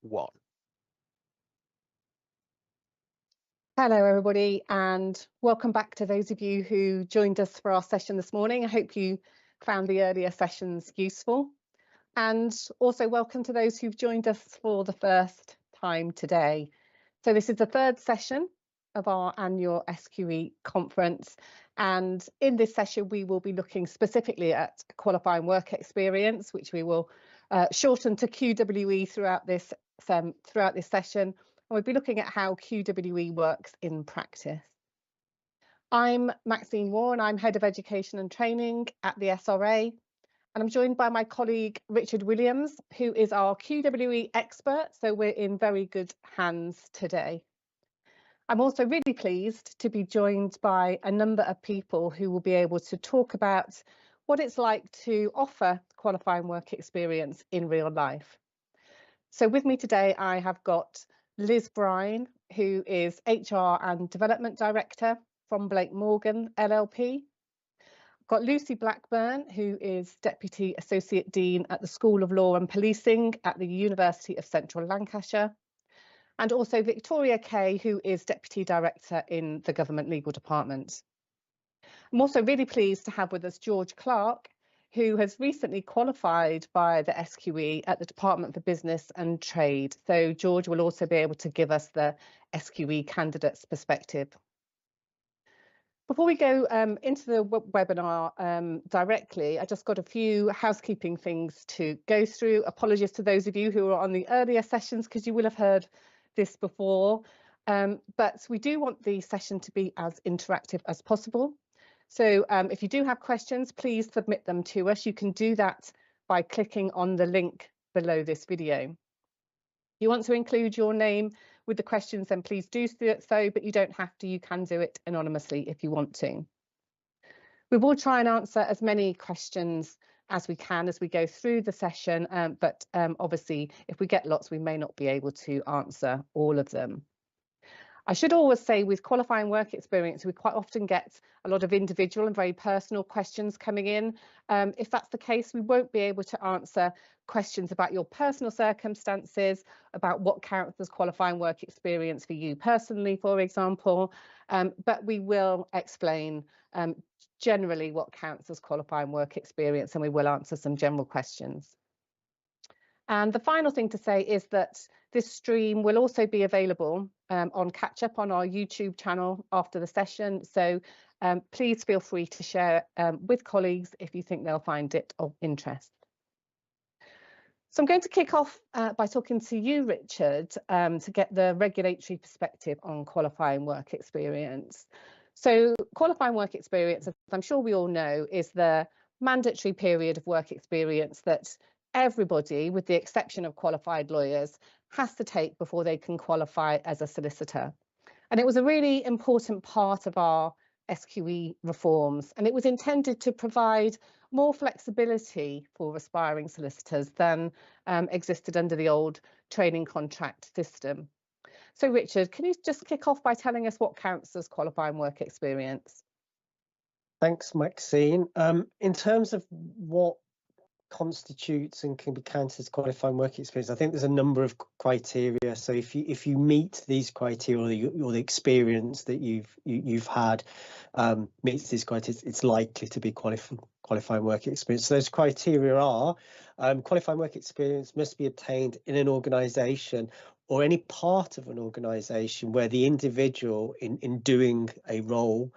1. Hello everybody, and welcome back to those of you who joined us for our session this morning. I hope you found the earlier sessions useful, and also welcome to those who've joined us for the first time today. So this is the third session of our annual SQE conference, and in this session we will be looking specifically at qualifying work experience, which we will shorten to QWE throughout this session. And we'll be looking at how QWE works in practice. I'm Maxine Warren, I'm Head of Education and Training at the SRA, and I'm joined by my colleague Richard Williams, who is our QWE expert, so we're in very good hands today. I'm also really pleased to be joined by a number of people who will be able to talk about what it's like to offer qualifying work experience in real life. So with me today, I have got Liz Brine, who is HR and Development Director from Blake Morgan LLP. I've got Lucy Blackburn, who is Deputy Associate Dean at the School of Law and Policing at the University of Central Lancashire. And also Victoria Kay, who is Deputy Director in the Government Legal Department. I'm also really pleased to have with us George Clark, who has recently qualified by the SQE at the Department for Business and Trade. So George will also be able to give us the SQE candidate's perspective. Before we go into the webinar directly, I just got a few housekeeping things to go through. Apologies to those of you who are on the earlier sessions, because you will have heard this before. But we do want the session to be as interactive as possible. So if you do have questions, please submit them to us. You can do that by clicking on the link below this video. If you want to include your name with the questions, then please do so, but you don't have to. You can do it anonymously if you want to. We will try and answer as many questions as we can as we go through the session, but obviously if we get lots, we may not be able to answer all of them. I should always say with qualifying work experience, we quite often get a lot of individual and very personal questions coming in. If that's the case, we won't be able to answer questions about your personal circumstances, about what counts as qualifying work experience for you personally, for example, but we will explain generally what counts as qualifying work experience, and we will answer some general questions. And the final thing to say is that this stream will also be available on catch up on our YouTube channel after the session. So please feel free to share with colleagues if you think they'll find it of interest. So I'm going to kick off by talking to you, Richard, to get the regulatory perspective on qualifying work experience. So qualifying work experience, as I'm sure we all know, is the mandatory period of work experience that everybody, with the exception of qualified lawyers, has to take before they can qualify as a solicitor. And it was a really important part of our SQE reforms, and it was intended to provide more flexibility for aspiring solicitors than existed under the old training contract system. So Richard, can you just kick off by telling us what counts as qualifying work experience? Thanks, Maxine. In terms of what constitutes and can be counted as qualifying work experience, I think there's a number of criteria. So if you meet these criteria, or the experience that you've had meets these criteria, it's likely to be qualifying work experience. So those criteria are qualifying work experience must be obtained in an organisation or any part of an organisation where the individual in doing a role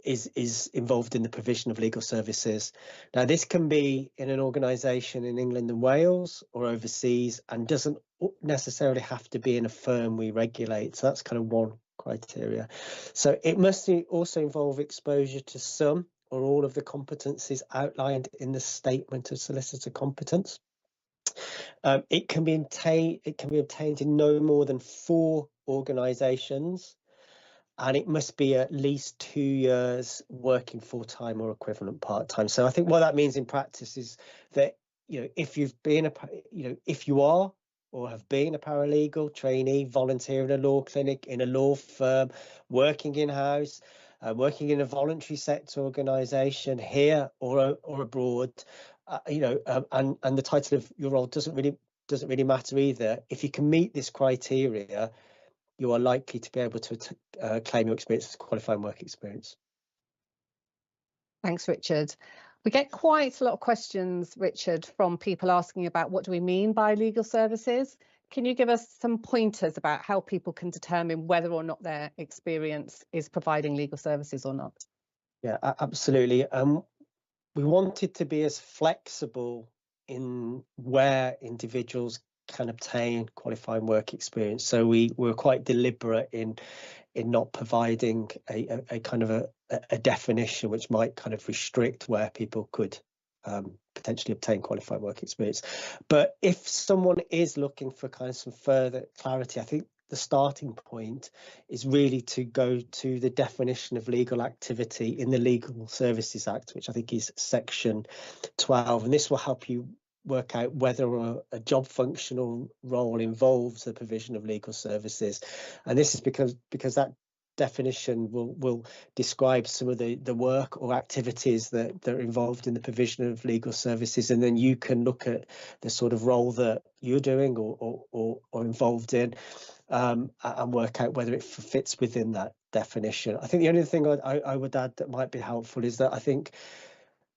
is involved in the provision of legal services. Now, this can be in an organisation in England and Wales or overseas, and doesn't necessarily have to be in a firm we regulate. So that's kind of one criteria. So it must also involve exposure to some or all of the competencies outlined in the Statement of Solicitor Competence. It can be obtained in no more than 4 organisations, and it must be at least 2 years working full-time or equivalent part-time. So I think what that means in practice is that, if you've been if you are or have been a paralegal, trainee, volunteer in a law clinic, in a law firm, working in-house, working in a voluntary sector organisation here or abroad, and the title of your role doesn't really doesn't really matter either. If you can meet this criteria, you are likely to be able to claim your experience as qualifying work experience. Thanks, Richard. We get quite a lot of questions, Richard, from people asking about what do we mean by legal services. Can you give us some pointers about how people can determine whether or not their experience is providing legal services or not? Yeah, absolutely. We wanted to be as flexible in where individuals can obtain qualifying work experience. So we were quite deliberate in not providing a kind of a definition which might kind of restrict where people could potentially obtain qualified work experience. But if someone is looking for kind of some further clarity, I think the starting point is really to go to the definition of legal activity in the Legal Services Act, which I think is section 12, and this will help you work out whether a job functional role involves the provision of legal services. And this is because that definition will describe some of the work or activities that are involved in the provision of legal services, and then you can look at the sort of role that you're doing or involved in, and work out whether it fits within that definition. I think the only thing I would add that might be helpful is that I think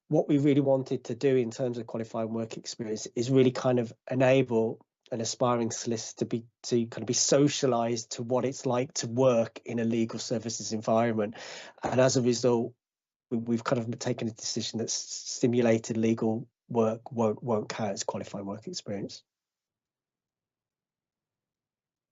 what we really wanted to do in terms of qualifying work experience is really kind of enable an aspiring solicitor to kind of be socialized to what it's like to work in a legal services environment. And as a result, we've kind of taken a decision that simulated legal work won't count as qualifying work experience.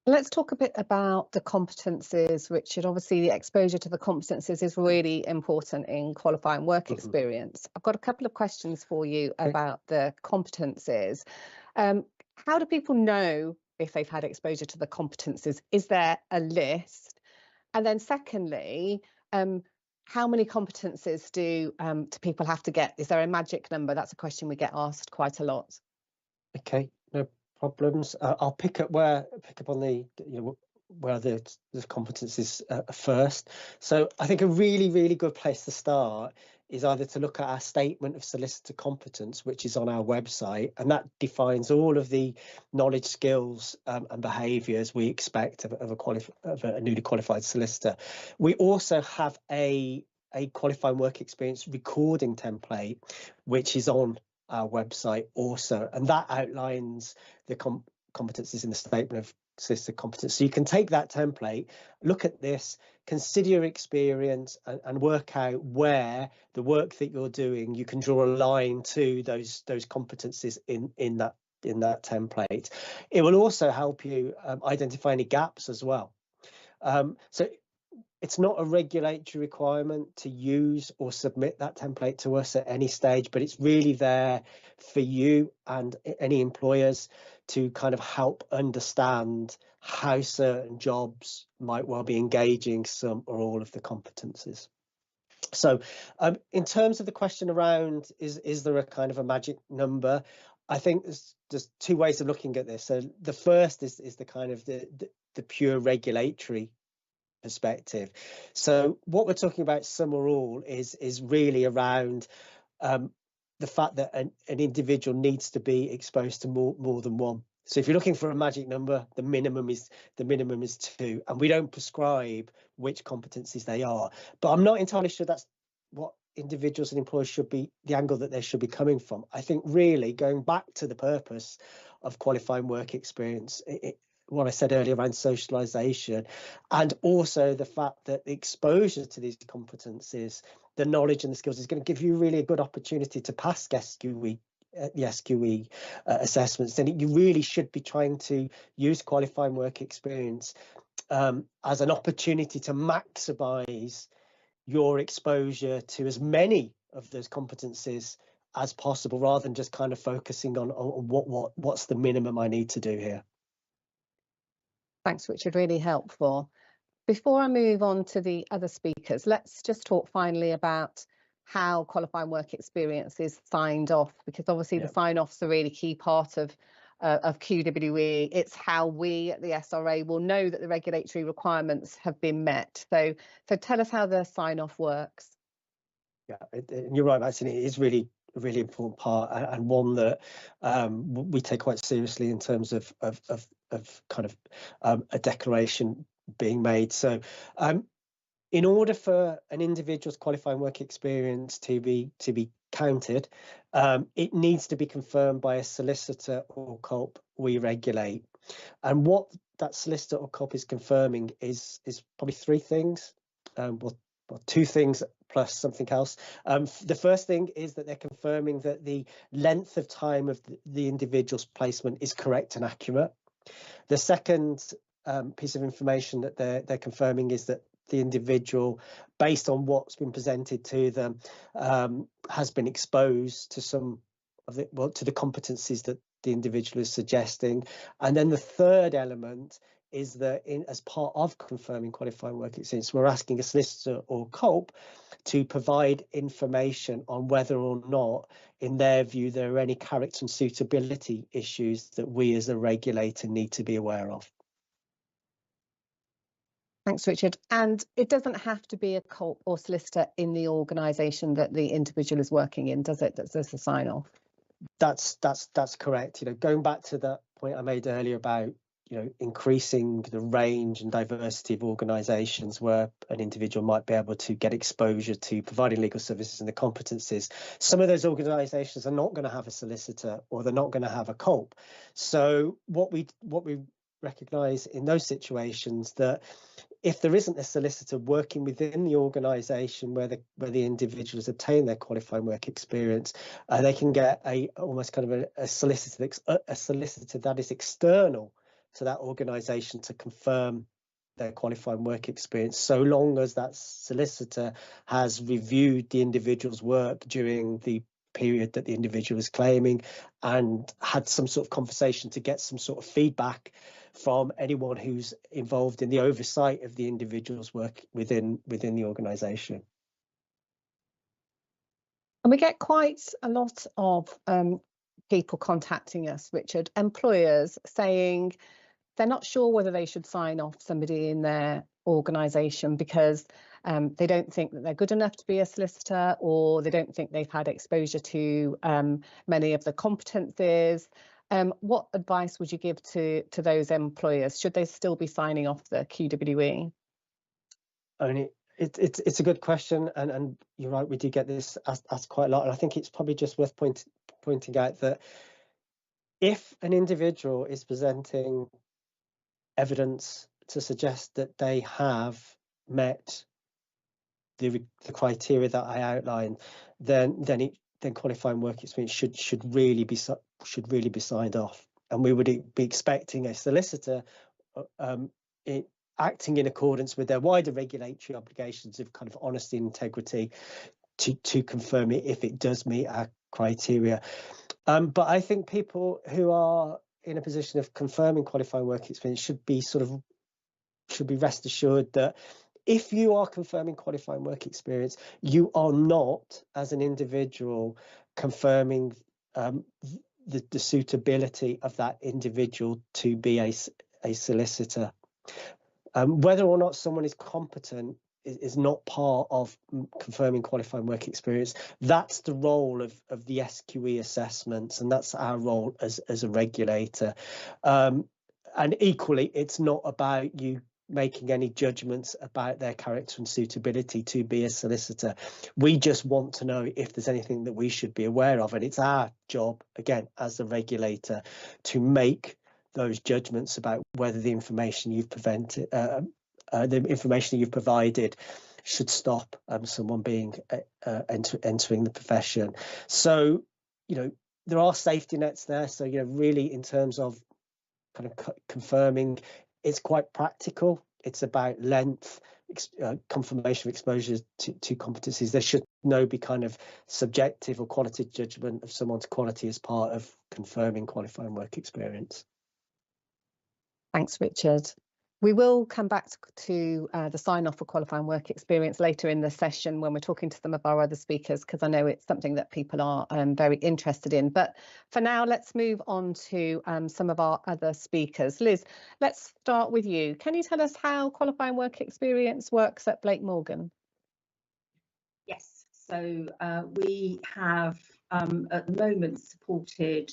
Let's talk a bit about the competencies, Richard. Obviously, the exposure to the competencies is really important in qualifying work experience. I've got a couple of questions for you about the competencies. How do people know if they've had exposure to the competencies? Is there a list? And then secondly, how many competencies do people have to get? Is there a magic number? That's a question we get asked quite a lot. Okay, no problems. I'll pick up on the where the competencies first. So I think a really good place to start is either to look at our statement of solicitor competence, which is on our website, and that defines all of the knowledge, skills and behaviours we expect of a newly qualified solicitor. We also have a qualifying work experience recording template, which is on our website also, and that outlines the competencies in the statement of solicitor competence. So you can take that template, look at this, consider your experience, and work out where the work that you're doing you can draw a line to those competencies in that template. It will also help you identify any gaps as well. So it's not a regulatory requirement to use or submit that template to us at any stage, but it's really there for you and any employers to kind of help understand how certain jobs might well be engaging some or all of the competencies. So in terms of the question around is there a kind of a magic number, I think there's two ways of looking at this. So the first is the kind of the pure regulatory perspective. So what we're talking about, some or all, is really around the fact that an individual needs to be exposed to more than one. So if you're looking for a magic number, the minimum is 2, and we don't prescribe which competencies they are. But I'm not entirely sure that's what individuals and employers should be, the angle that they should be coming from. I think really going back to the purpose of qualifying work experience, what I said earlier around socialisation, and also the fact that the exposure to these competencies, the knowledge and the skills, is going to give you really a good opportunity to pass the SQE assessments. Then you really should be trying to use qualifying work experience as an opportunity to maximise your exposure to as many of those competencies as possible, rather than just kind of focusing on what's the minimum I need to do here. Thanks, Richard, really helpful. Before I move on to the other speakers, let's just talk finally about how qualifying work experience is signed off, because obviously the sign-off's a really key part of QWE. It's how we at the SRA will know that the regulatory requirements have been met. So tell us how the sign-off works. Yeah, you're right, Maxine. It is really really important part, and one that we take quite seriously in terms of kind of a declaration being made. So in order for an individual's qualifying work experience to be counted, it needs to be confirmed by a solicitor or CULP we regulate. And what that solicitor or CULP is confirming is probably three things, well, two things plus something else. The first thing is that they're confirming that the length of time of the individual's placement is correct and accurate. The second piece of information that they're confirming is that the individual, based on what's been presented to them, has been exposed to some of the, well, to the competencies that the individual is suggesting. And then the third element is that as part of confirming qualifying work experience, we're asking a solicitor or CULP to provide information on whether or not, in their view, there are any character and suitability issues that we as a regulator need to be aware of. Thanks, Richard. And it doesn't have to be a CULP or solicitor in the organisation that the individual is working in, does it? That's just a sign off. That's correct. Going back to that point I made earlier about increasing the range and diversity of organisations where an individual might be able to get exposure to providing legal services and the competencies. Some of those organisations are not going to have a solicitor, or they're not going to have a CULP. So what we recognise in those situations, that if there isn't a solicitor working within the organisation where the individuals obtain their qualifying work experience, they can get almost kind of a solicitor that is external to that organisation to confirm their qualifying work experience, so long as that solicitor has reviewed the individual's work during the period that the individual is claiming and had some sort of conversation to get some sort of feedback from anyone who's involved in the oversight of the individual's work within the organisation. And we get quite a lot of people contacting us, Richard, employers saying they're not sure whether they should sign off somebody in their organisation because they don't think that they're good enough to be a solicitor, or they don't think they've had exposure to many of the competencies. What advice would you give to those employers? Should they still be signing off the QWE? It's a good question, and you're right, we do get this asked quite a lot, and I think it's probably just worth pointing out that if an individual is presenting evidence to suggest that they have met the criteria that I outlined, then qualifying work experience should really be signed off, and we would be expecting a solicitor acting in accordance with their wider regulatory obligations of kind of honesty and integrity to confirm it if it does meet our criteria. But I think people who are in a position of confirming qualifying work experience should be rest assured that if you are confirming qualifying work experience, you are not, as an individual, confirming the suitability of that individual to be a solicitor. Whether or not someone is competent is not part of confirming qualifying work experience. That's the role of the SQE assessments, and that's our role as a regulator. And equally, it's not about you making any judgments about their character and suitability to be a solicitor. We just want to know if there's anything that we should be aware of, and it's our job, again, as a regulator, to make those judgments about whether the information you've provided should stop someone being entering the profession. So, there are safety nets there. So, really, in terms of kind of confirming, it's quite practical. It's about length, confirmation of exposure to competencies. There should be kind of subjective or qualitative judgment of someone's quality as part of confirming qualifying work experience. Thanks, Richard. We will come back to the sign-off for qualifying work experience later in the session when we're talking to some of our other speakers, because I know it's something that people are very interested in. But for now, let's move on to some of our other speakers. Liz, let's start with you. Can you tell us how qualifying work experience works at Blake Morgan? Yes, so we have at the moment supported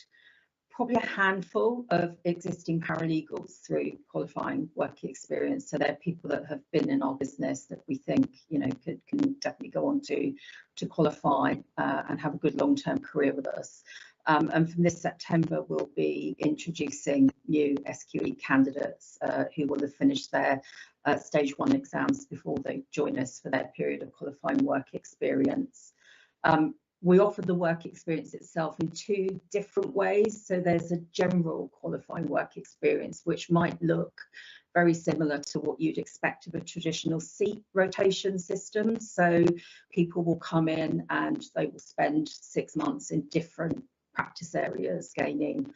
probably a handful of existing paralegals through qualifying work experience. So they're people that have been in our business that we think, you know, can definitely go on to qualify and have a good long-term career with us. And from this September, we'll be introducing new SQE candidates who will have finished their stage 1 exams before they join us for their period of qualifying work experience. We offer the work experience itself in 2 different ways. So there's a general qualifying work experience, which might look very similar to what you'd expect of a traditional seat rotation system. So people will come in and they will spend 6 months in different practice areas, gaining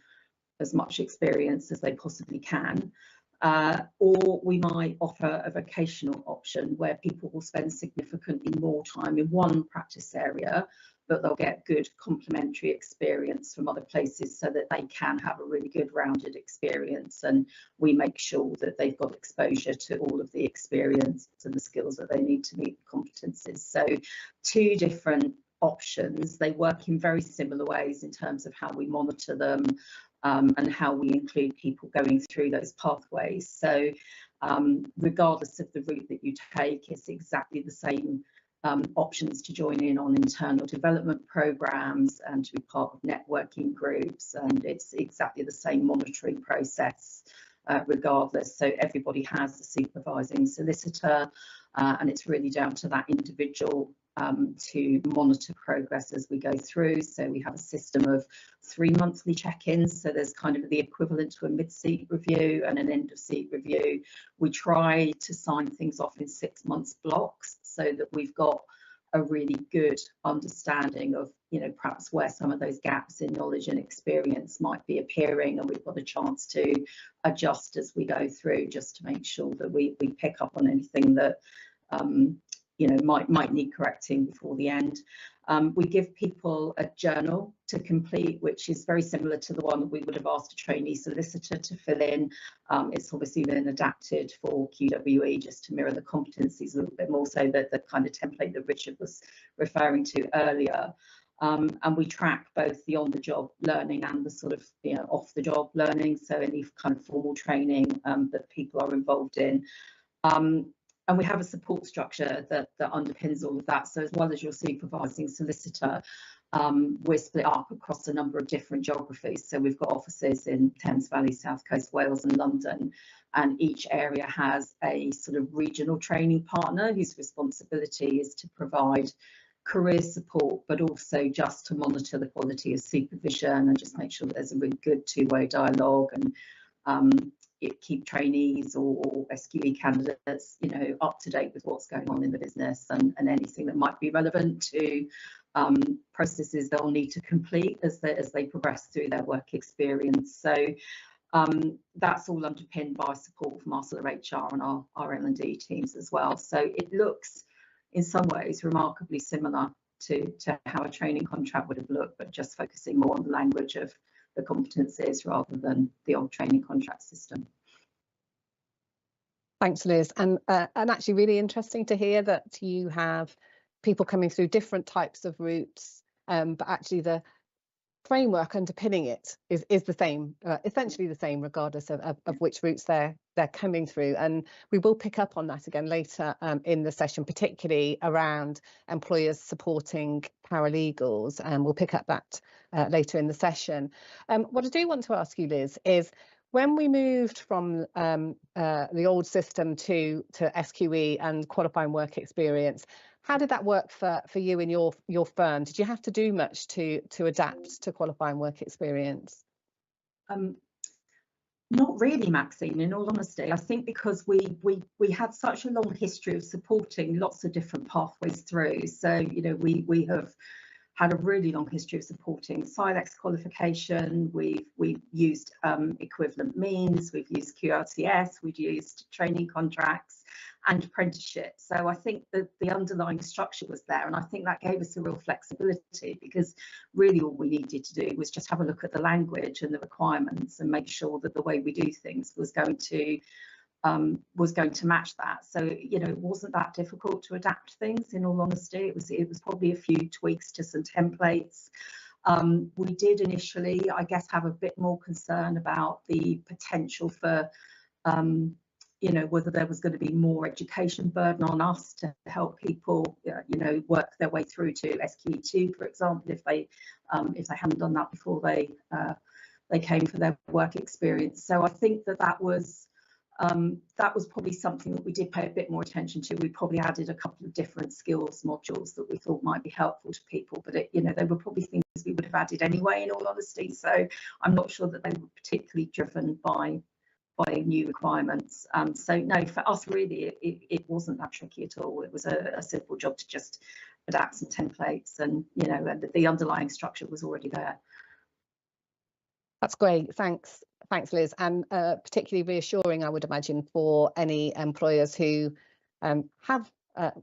as much experience as they possibly can. Or we might offer a vocational option where people will spend significantly more time in one practice area, but they'll get good complementary experience from other places so that they can have a really good rounded experience. And we make sure that they've got exposure to all of the experience and the skills that they need to meet the competencies. So 2 different options. They work in very similar ways in terms of how we monitor them and how we include people going through those pathways. So regardless of the route that you take, it's exactly the same options to join in on internal development programs and to be part of networking groups, and it's exactly the same monitoring process regardless. So everybody has a supervising solicitor, and it's really down to that individual to monitor progress as we go through. So we have a system of 3 monthly check-ins. So there's kind of the equivalent to a mid-seat review and an end-of-seat review. We try to sign things off in 6 months blocks so that we've got a really good understanding of, you know, perhaps where some of those gaps in knowledge and experience might be appearing, and we've got a chance to adjust as we go through, just to make sure that we pick up on anything that you know, might need correcting before the end. We give people a journal to complete, which is very similar to the one that we would have asked a trainee solicitor to fill in. It's obviously been adapted for QWE just to mirror the competencies a little bit more, so that the kind of template that Richard was referring to earlier. And we track both the on-the-job learning and the sort of, you know, off-the-job learning, so any kind of formal training that people are involved in. And we have a support structure that underpins all of that. So as well as your supervising solicitor, we're split up across a number of different geographies. So we've got offices in Thames Valley, South Coast, Wales and London, and each area has a sort of regional training partner whose responsibility is to provide career support, but also just to monitor the quality of supervision and just make sure that there's a really good 2-way dialogue, and keep trainees or SQE candidates, you know, up to date with what's going on in the business and anything that might be relevant to processes they'll need to complete as they progress through their work experience. So that's all underpinned by support from our sort of HR and our L&D teams as well. So it looks in some ways remarkably similar to how a training contract would have looked, but just focusing more on the language of the competencies rather than the old training contract system. Thanks, Liz. And actually really interesting to hear that you have people coming through different types of routes, but actually the framework underpinning it is the same, essentially the same, regardless of which routes they're coming through. And we will pick up on that again later in the session, particularly around employers supporting paralegals, and we'll pick up that later in the session. What I do want to ask you, Liz, is when we moved from the old system to SQE and qualifying work experience, how did that work for you in your firm? Did you have to do much to adapt to qualifying work experience? Not really, Maxine, in all honesty. I think because we had such a long history of supporting lots of different pathways through. So, you know, we have had a really long history of supporting SILEX qualification. We've used equivalent means, we've used QRTS, we've used training contracts and apprenticeship. So I think that the underlying structure was there, and I think that gave us a real flexibility, because really all we needed to do was just have a look at the language and the requirements and make sure that the way we do things was going to match that. So, you know, it wasn't that difficult to adapt things, in all honesty. It was probably a few tweaks to some templates. We did initially, I guess, have a bit more concern about the potential for, you know, whether there was going to be more education burden on us to help people, you know, work their way through to SQE2, for example, if they hadn't done that before they came for their work experience. So I think that was probably something that we did pay a bit more attention to. We probably added a couple of different skills modules that we thought might be helpful to people, but you know, they were probably things we would have added anyway, in all honesty. So I'm not sure that they were particularly driven by new requirements. So no, for us really, it wasn't that tricky at all. It was a simple job to just adapt some templates, and you know, the underlying structure was already there. That's great, thanks Liz, and particularly reassuring, I would imagine, for any employers who have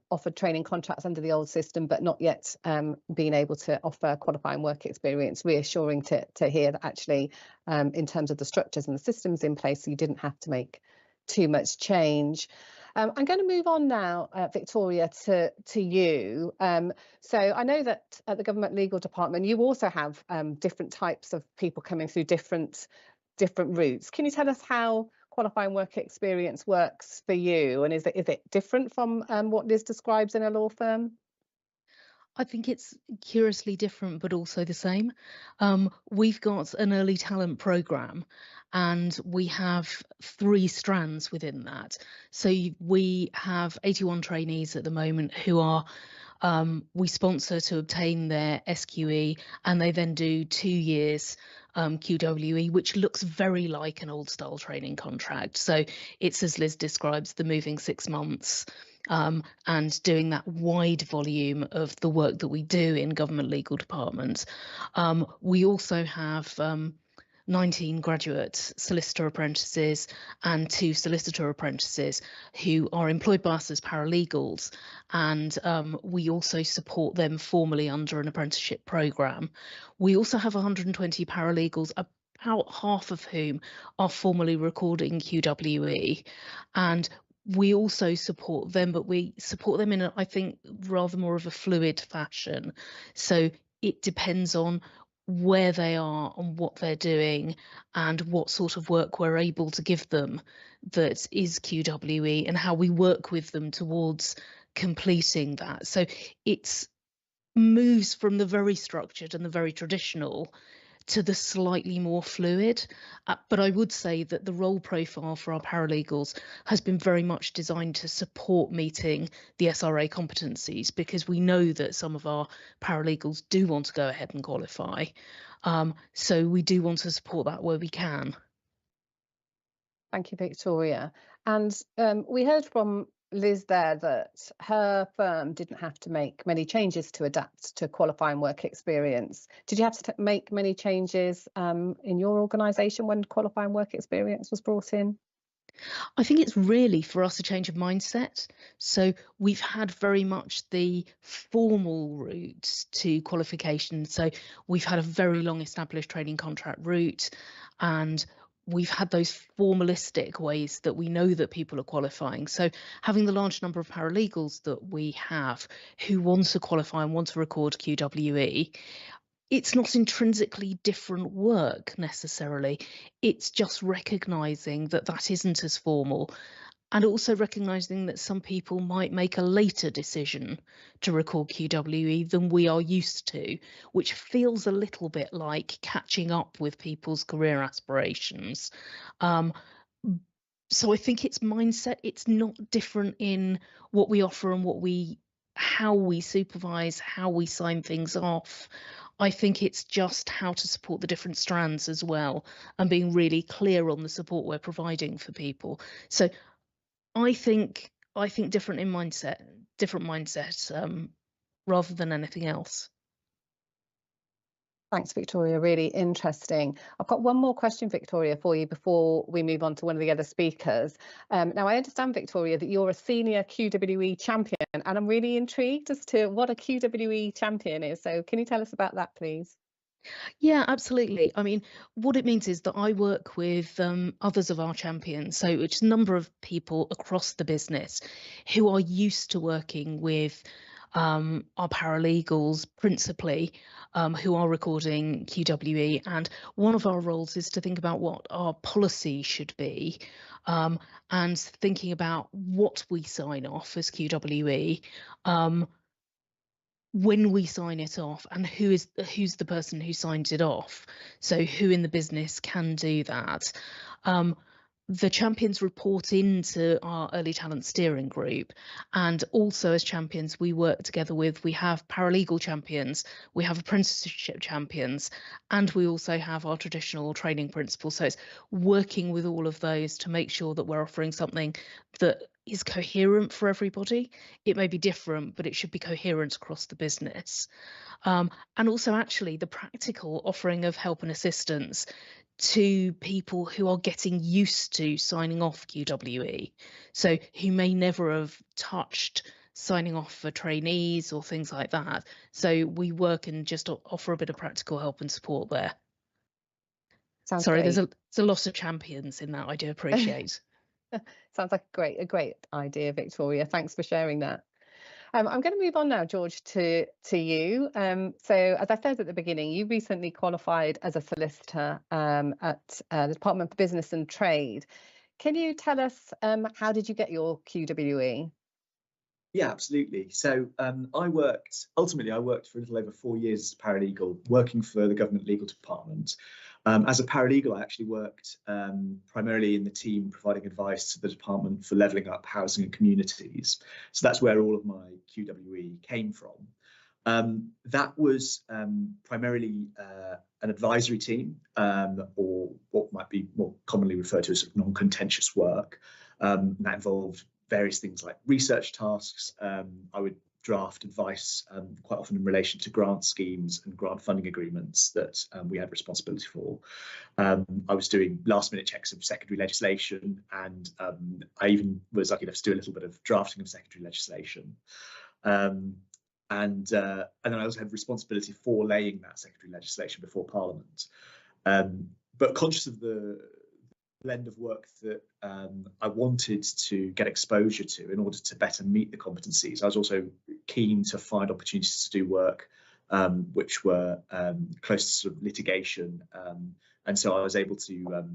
offered training contracts under the old system but not yet been able to offer qualifying work experience. Reassuring to hear that actually in terms of the structures and the systems in place, you didn't have to make too much change. I'm going to move on now, Victoria, to you. So I know that at the Government Legal Department, you also have different types of people coming through different routes. Can you tell us how qualifying work experience works for you, and is it different from what Liz describes in a law firm? I think it's curiously different, but also the same. We've got an early talent programme, and we have 3 strands within that. So we have 81 trainees at the moment who are we sponsor to obtain their SQE, and they then do 2 years QWE, which looks very like an old style training contract. So it's, as Liz describes, the moving 6 months and doing that wide volume of the work that we do in government legal departments. We also have 19 graduate solicitor apprentices and 2 solicitor apprentices who are employed by us as paralegals, and we also support them formally under an apprenticeship programme. We also have 120 paralegals, about half of whom are formally recording QWE, and we also support them, but we support them in I think, rather more of a fluid fashion. So it depends on where they are and what they're doing and what sort of work we're able to give them that is QWE, and how we work with them towards completing that. So it moves from the very structured and the very traditional to the slightly more fluid. But I would say that the role profile for our paralegals has been very much designed to support meeting the SRA competencies, because we know that some of our paralegals do want to go ahead and qualify. So we do want to support that where we can. Thank you, Victoria. And we heard from Liz there that her firm didn't have to make many changes to adapt to qualifying work experience. Did you have to make many changes in your organisation when qualifying work experience was brought in? I think it's really for us a change of mindset. So we've had very much the formal route to qualification. So we've had a very long established training contract route, and we've had those formalistic ways that we know that people are qualifying. So having the large number of paralegals that we have who want to qualify and want to record QWE, it's not intrinsically different work necessarily. It's just recognising that that isn't as formal, and also recognising that some people might make a later decision to record QWE than we are used to, which feels a little bit like catching up with people's career aspirations. So I think it's mindset. It's not different in what we offer and how we supervise, how we sign things off. I think it's just how to support the different strands as well, and being really clear on the support we're providing for people. So I think different mindset rather than anything else. Thanks, Victoria. Really interesting. I've got one more question, Victoria, for you before we move on to one of the other speakers. Now, I understand, Victoria, that you're a senior QWE champion, and I'm really intrigued as to what a QWE champion is. So can you tell us about that, please? Yeah, absolutely. I mean, what it means is that I work with others of our champions, so it's a number of people across the business who are used to working with our paralegals principally, who are recording QWE, and one of our roles is to think about what our policy should be, and thinking about what we sign off as QWE, when we sign it off, and who's the person who signs it off. So who in the business can do that. The champions report into our early talent steering group, and also as champions we work together with, we have paralegal champions, we have apprenticeship champions, and we also have our traditional training principles. So it's working with all of those to make sure that we're offering something that is coherent for everybody. It may be different, but it should be coherent across the business. And also actually the practical offering of help and assistance to people who are getting used to signing off QWE, so who may never have touched signing off for trainees or things like that. So we work and just offer a bit of practical help and support there. Sounds Sorry, great. there's a lot of champions in that, I do appreciate. Sounds like a great idea, Victoria. Thanks for sharing that. I'm going to move on now, George, to you. So as I said at the beginning, you recently qualified as a solicitor at the Department for Business and Trade. Can you tell us how did you get your QWE? Yeah, absolutely. So I worked for a little over 4 years as a paralegal, working for the government legal department. As a paralegal, I actually worked primarily in the team providing advice to the department for levelling up housing and communities. So that's where all of my QWE came from. That was primarily an advisory team, or what might be more commonly referred to as sort of non-contentious work. That involved various things like research tasks. I would draft advice quite often in relation to grant schemes and grant funding agreements that we had responsibility for. I was doing last minute checks of secondary legislation, and I even was lucky enough to do a little bit of drafting of secondary legislation. And then I also had responsibility for laying that secondary legislation before Parliament. But conscious of the blend of work that I wanted to get exposure to in order to better meet the competencies, I was also keen to find opportunities to do work which were close to sort of litigation, and so I was able to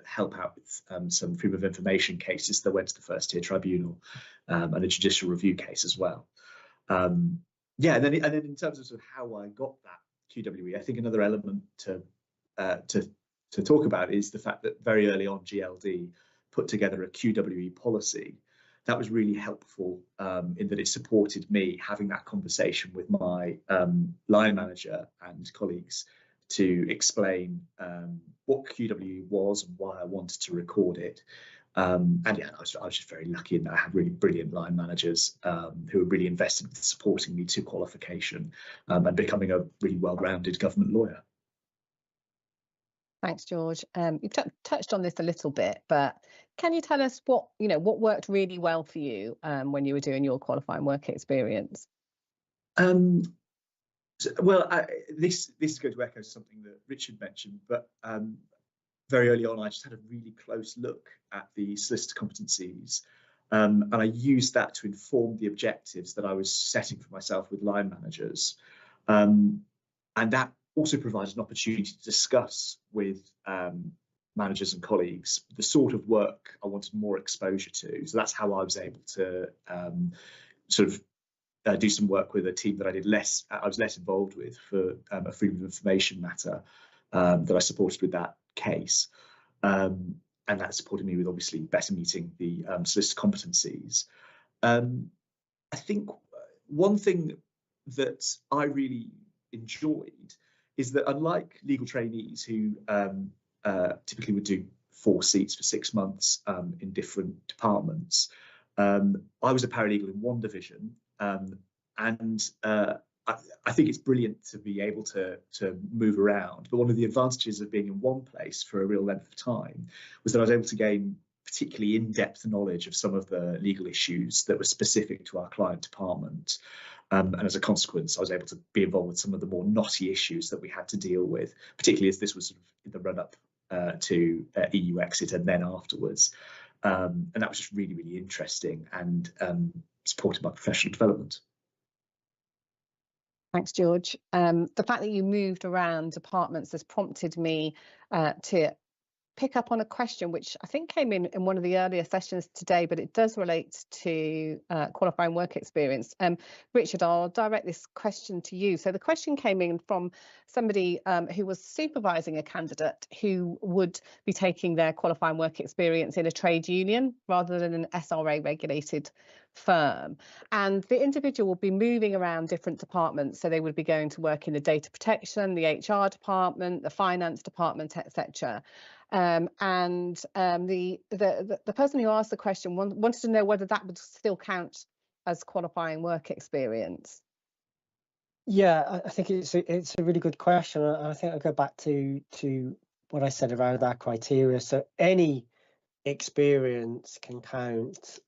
help out with some freedom of information cases that went to the first tier tribunal, and a judicial review case as well. Yeah, and then in terms of sort of how I got that QWE, I think another element to talk about is the fact that very early on GLD put together a QWE policy that was really helpful in that it supported me having that conversation with my line manager and colleagues to explain what QWE was and why I wanted to record it. And yeah, I was just very lucky in that I had really brilliant line managers who were really invested in supporting me to qualification and becoming a really well-rounded government lawyer. Thanks, George. You've touched on this a little bit, but can you tell us what worked really well for you when you were doing your qualifying work experience? Well, this is going to echo something that Richard mentioned, but very early on, I just had a really close look at the solicitor competencies, and I used that to inform the objectives that I was setting for myself with line managers, and that also provided an opportunity to discuss with managers and colleagues the sort of work I wanted more exposure to. So that's how I was able to do some work with a team that I was less involved with for a freedom of information matter that I supported with that case. And that supported me with obviously better meeting the solicitor competencies. I think one thing that I really enjoyed is that unlike legal trainees who typically would do 4 seats for 6 months in different departments, I was a paralegal in one division, and I think it's brilliant to be able to move around. But one of the advantages of being in one place for a real length of time was that I was able to gain particularly in-depth knowledge of some of the legal issues that were specific to our client department. And as a consequence, I was able to be involved with some of the more knotty issues that we had to deal with, particularly as this was sort of in the run-up to EU exit and then afterwards. And that was just really, really interesting and supported by professional development. Thanks, George. The fact that you moved around departments has prompted me to pick up on a question which I think came in one of the earlier sessions today, but it does relate to qualifying work experience. Richard, I'll direct this question to you. So the question came in from somebody who was supervising a candidate who would be taking their qualifying work experience in a trade union rather than an SRA regulated firm, and the individual will be moving around different departments. So they would be going to work in the data protection, the HR department, the finance department, etc. The person who asked the question wanted to know whether that would still count as qualifying work experience. Yeah, I think it's a really good question. I think I'll go back to what I said around our criteria. So any experience can count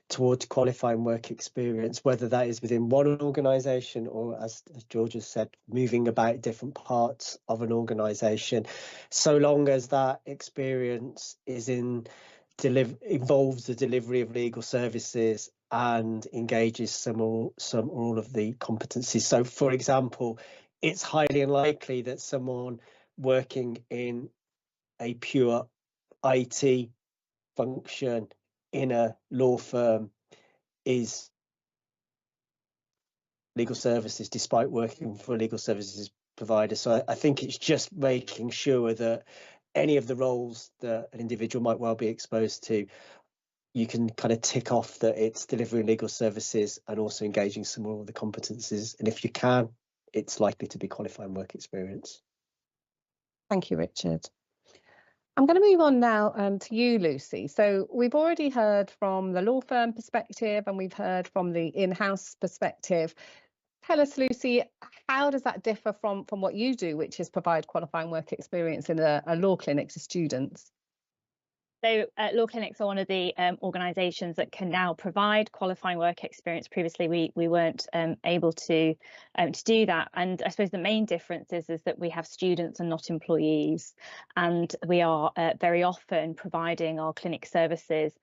towards qualifying work experience, whether that is within one organisation or, as George has said, moving about different parts of an organisation, so long as that experience is involves the delivery of legal services and engages some or all of the competencies. So, for example, it's highly unlikely that someone working in a pure IT function in a law firm is legal services, despite working for a legal services provider. So I think it's just making sure that any of the roles that an individual might well be exposed to, you can kind of tick off that it's delivering legal services and also engaging some more of the competencies. And if you can, it's likely to be qualifying work experience. Thank you, Richard. I'm going to move on now to you, Lucy. So we've already heard from the law firm perspective and we've heard from the in-house perspective. Tell us, Lucy, how does that differ from what you do, which is provide qualifying work experience in a law clinic to students? So law clinics are one of the organisations that can now provide qualifying work experience. Previously, we weren't able to do that. And I suppose the main difference is that we have students and not employees. And we are very often providing our clinic services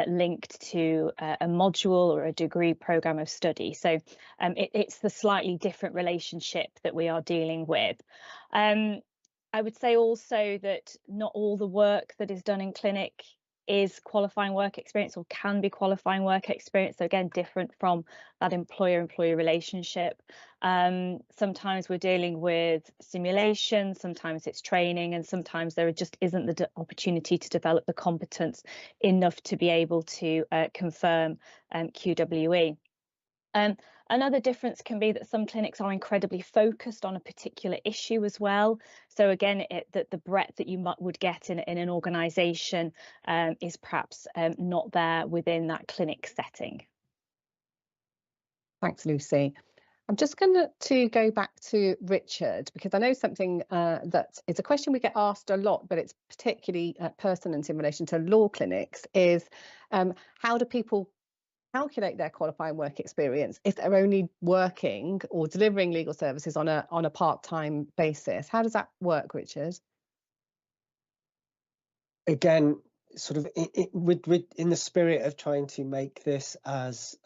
linked to a module or a degree programme of study. So it's the slightly different relationship that we are dealing with. I would say also that not all the work that is done in clinic is qualifying work experience or can be qualifying work experience. So again, different from that employer-employee relationship. Sometimes we're dealing with simulation, sometimes it's training, and sometimes there just isn't the opportunity to develop the competence enough to be able to confirm QWE. Another difference can be that some clinics are incredibly focused on a particular issue as well. So again, the breadth that you would get in an organisation is perhaps not there within that clinic setting. Thanks, Lucy. I'm just going to go back to Richard, because I know something that is a question we get asked a lot, but it's particularly pertinent in relation to law clinics, is how do people calculate their qualifying work experience if they're only working or delivering legal services on a part-time basis? How does that work, Richard? Again, sort of in the spirit of trying to make this as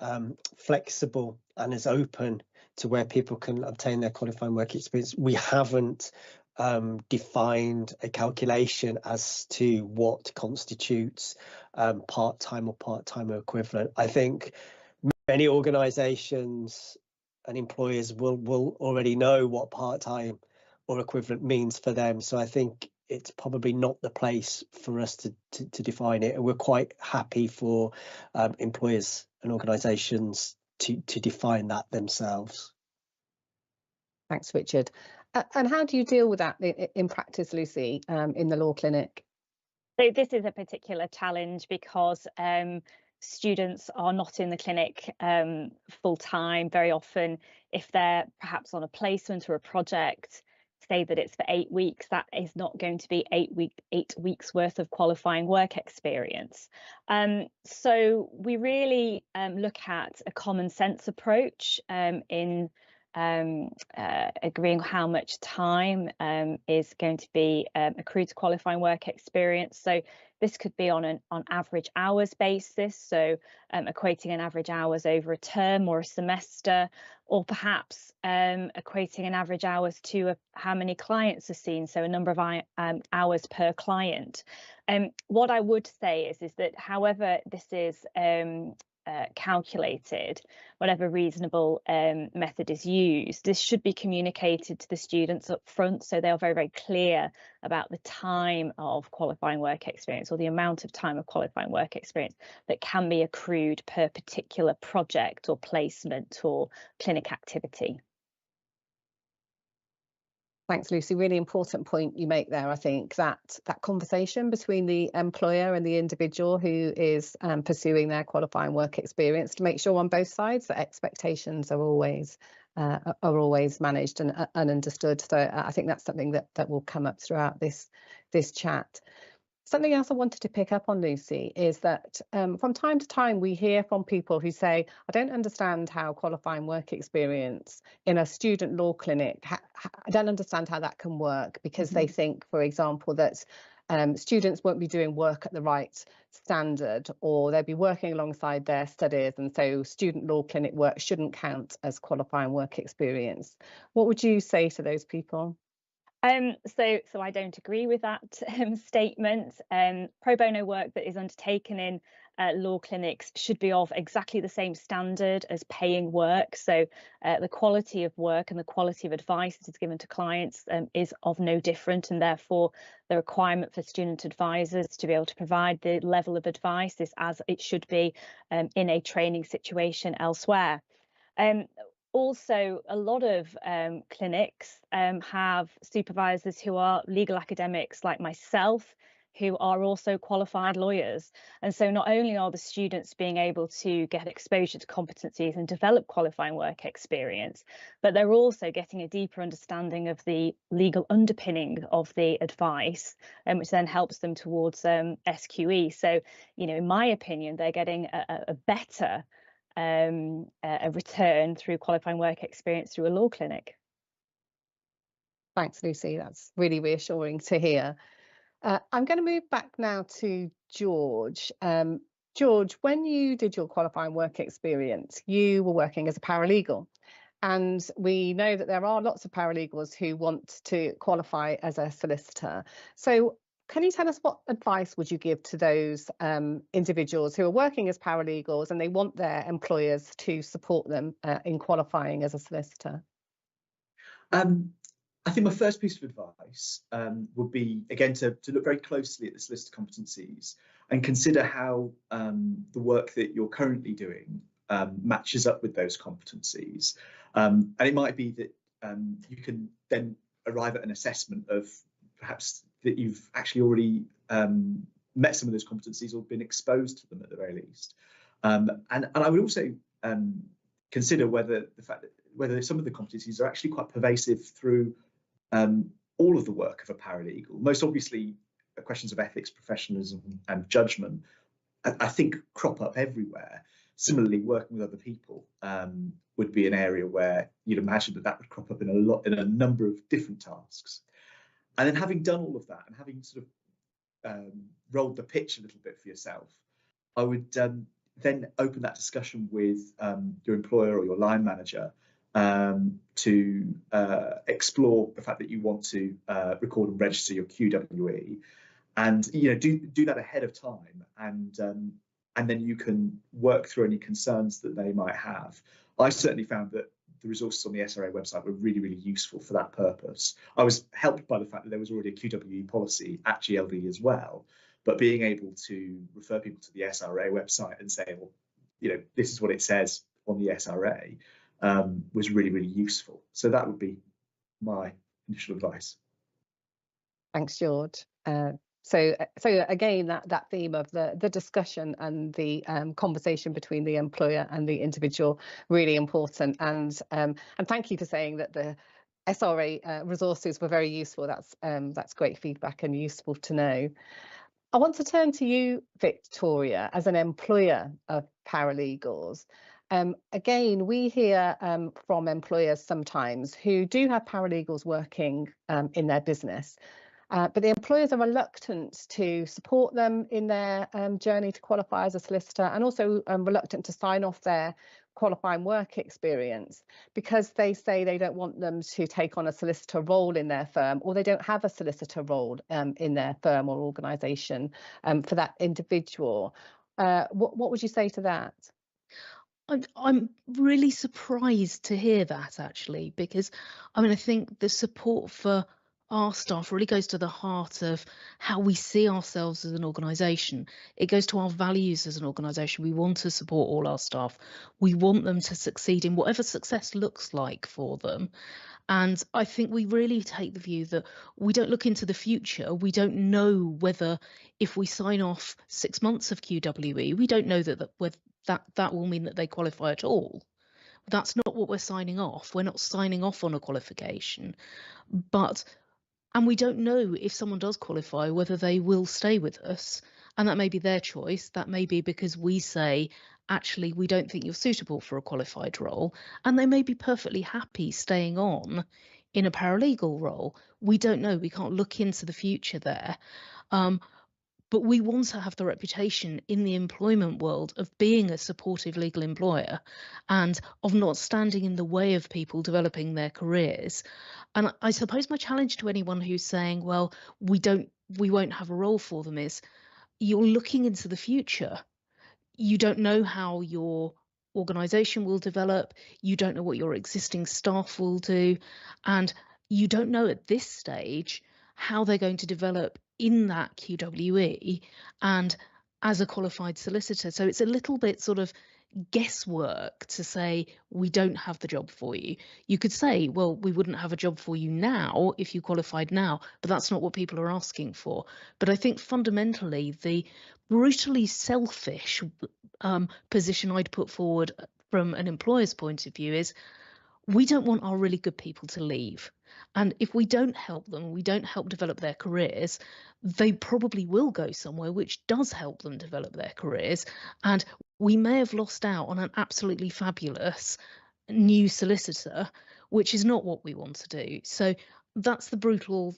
flexible and as open to where people can obtain their qualifying work experience, we haven't defined a calculation as to what constitutes part-time or part-time equivalent. I think many organisations and employers will already know what part-time or equivalent means for them. So I think it's probably not the place for us to define it. And we're quite happy for employers and organisations to define that themselves. Thanks, Richard. And how do you deal with that in practice, Lucy, in the law clinic? So this is a particular challenge because students are not in the clinic full time. Very often, if they're perhaps on a placement or a project, say that it's for 8 weeks, that is not going to be 8 weeks worth of qualifying work experience. So we really look at a common sense approach in agreeing how much time is going to be accrued to qualifying work experience. So This could be on an average hours basis, so equating an average hours over a term or a semester, or perhaps equating an average hours to how many clients are seen, so a number of hours per client. What I would say is that however this is calculated, whatever reasonable method is used, this should be communicated to the students up front, so they are very, very clear about the time of qualifying work experience, or the amount of time of qualifying work experience that can be accrued per particular project or placement or clinic activity. Thanks, Lucy. Really important point you make there. I think that conversation between the employer and the individual who is pursuing their qualifying work experience, to make sure on both sides that expectations are always managed and understood. So I think that's something that will come up throughout this chat. Something else I wanted to pick up on, Lucy, is that from time to time we hear from people who say, I don't understand how qualifying work experience in a student law clinic, I don't understand how that can work, because they think, for example, that students won't be doing work at the right standard, or they'll be working alongside their studies, and so student law clinic work shouldn't count as qualifying work experience. What would you say to those people? So I don't agree with that statement. Pro bono work that is undertaken in law clinics should be of exactly the same standard as paying work. So the quality of work and the quality of advice that is given to clients is of no different, and therefore the requirement for student advisors to be able to provide the level of advice is as it should be in a training situation elsewhere. Also, a lot of clinics have supervisors who are legal academics like myself, who are also qualified lawyers. And so not only are the students being able to get exposure to competencies and develop qualifying work experience, but they're also getting a deeper understanding of the legal underpinning of the advice, which then helps them towards SQE. So, you know, in my opinion, they're getting a better a return through qualifying work experience through a law clinic. Thanks, Lucy. That's really reassuring to hear. I'm going to move back now to George. George, when you did your qualifying work experience, you were working as a paralegal. And we know that there are lots of paralegals who want to qualify as a solicitor. So can you tell us, what advice would you give to those individuals who are working as paralegals and they want their employers to support them in qualifying as a solicitor? I think my first piece of advice would be, again, to look very closely at the solicitor competencies and consider how the work that you're currently doing matches up with those competencies. And it might be that you can then arrive at an assessment of perhaps that you've actually already met some of those competencies or been exposed to them at the very least. And I would also consider whether some of the competencies are actually quite pervasive through all of the work of a paralegal. Most obviously, questions of ethics, professionalism, and judgment, I think, crop up everywhere. Similarly, working with other people would be an area where you'd imagine that would crop up in a number of different tasks. And then, having done all of that and having sort of rolled the pitch a little bit for yourself, I would then open that discussion with your employer or your line manager to explore the fact that you want to record and register your QWE, and do that ahead of time, and then you can work through any concerns that they might have. I certainly found that the resources on the SRA website were really, really useful for that purpose. I was helped by the fact that there was already a QWE policy at GLD as well, but being able to refer people to the SRA website and say, well, this is what it says on the SRA, was really, really useful. So that would be my initial advice. Thanks, George. So again, that theme of the discussion and the conversation between the employer and the individual, really important. And thank you for saying that the SRA resources were very useful. That's great feedback and useful to know. I want to turn to you, Victoria, as an employer of paralegals. Again, we hear from employers sometimes who do have paralegals working in their business. But the employers are reluctant to support them in their journey to qualify as a solicitor, and also reluctant to sign off their qualifying work experience, because they say they don't want them to take on a solicitor role in their firm, or they don't have a solicitor role in their firm or organisation for that individual. What would you say to that? I'm really surprised to hear that, actually, because I think the support for our staff really goes to the heart of how we see ourselves as an organisation. It goes to our values as an organisation. We want to support all our staff. We want them to succeed in whatever success looks like for them. And I think we really take the view that we don't look into the future. We don't know whether, if we sign off 6 months of QWE, we don't know that will mean that they qualify at all. That's not what we're signing off. We're not signing off on a qualification. And we don't know if someone does qualify, whether they will stay with us. And that may be their choice. That may be because we say, actually, we don't think you're suitable for a qualified role. And they may be perfectly happy staying on in a paralegal role. We don't know. We can't look into the future there. But we want to have the reputation in the employment world of being a supportive legal employer and of not standing in the way of people developing their careers. And I suppose my challenge to anyone who's saying, well, we won't have a role for them, is you're looking into the future. You don't know how your organisation will develop. You don't know what your existing staff will do. And you don't know at this stage how they're going to develop in that QWE and as a qualified solicitor. So it's a little bit sort of guesswork to say we don't have the job for you. You could say, well, we wouldn't have a job for you now if you qualified now, but that's not what people are asking for. But I think fundamentally the brutally selfish position I'd put forward from an employer's point of view is we don't want our really good people to leave. And if we don't help them, we don't help develop their careers, they probably will go somewhere which does help them develop their careers. And we may have lost out on an absolutely fabulous new solicitor, which is not what we want to do. So that's the brutal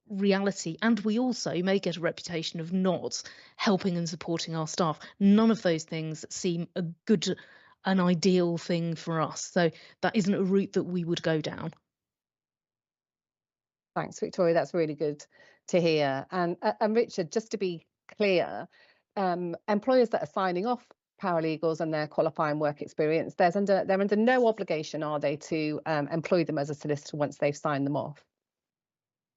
reality. And we also may get a reputation of not helping and supporting our staff. None of those things seem an ideal thing for us. So that isn't a route that we would go down. Thanks, Victoria. That's really good to hear. And Richard, just to be clear, employers that are signing off paralegals and their qualifying work experience, they're under no obligation, are they, to employ them as a solicitor once they've signed them off?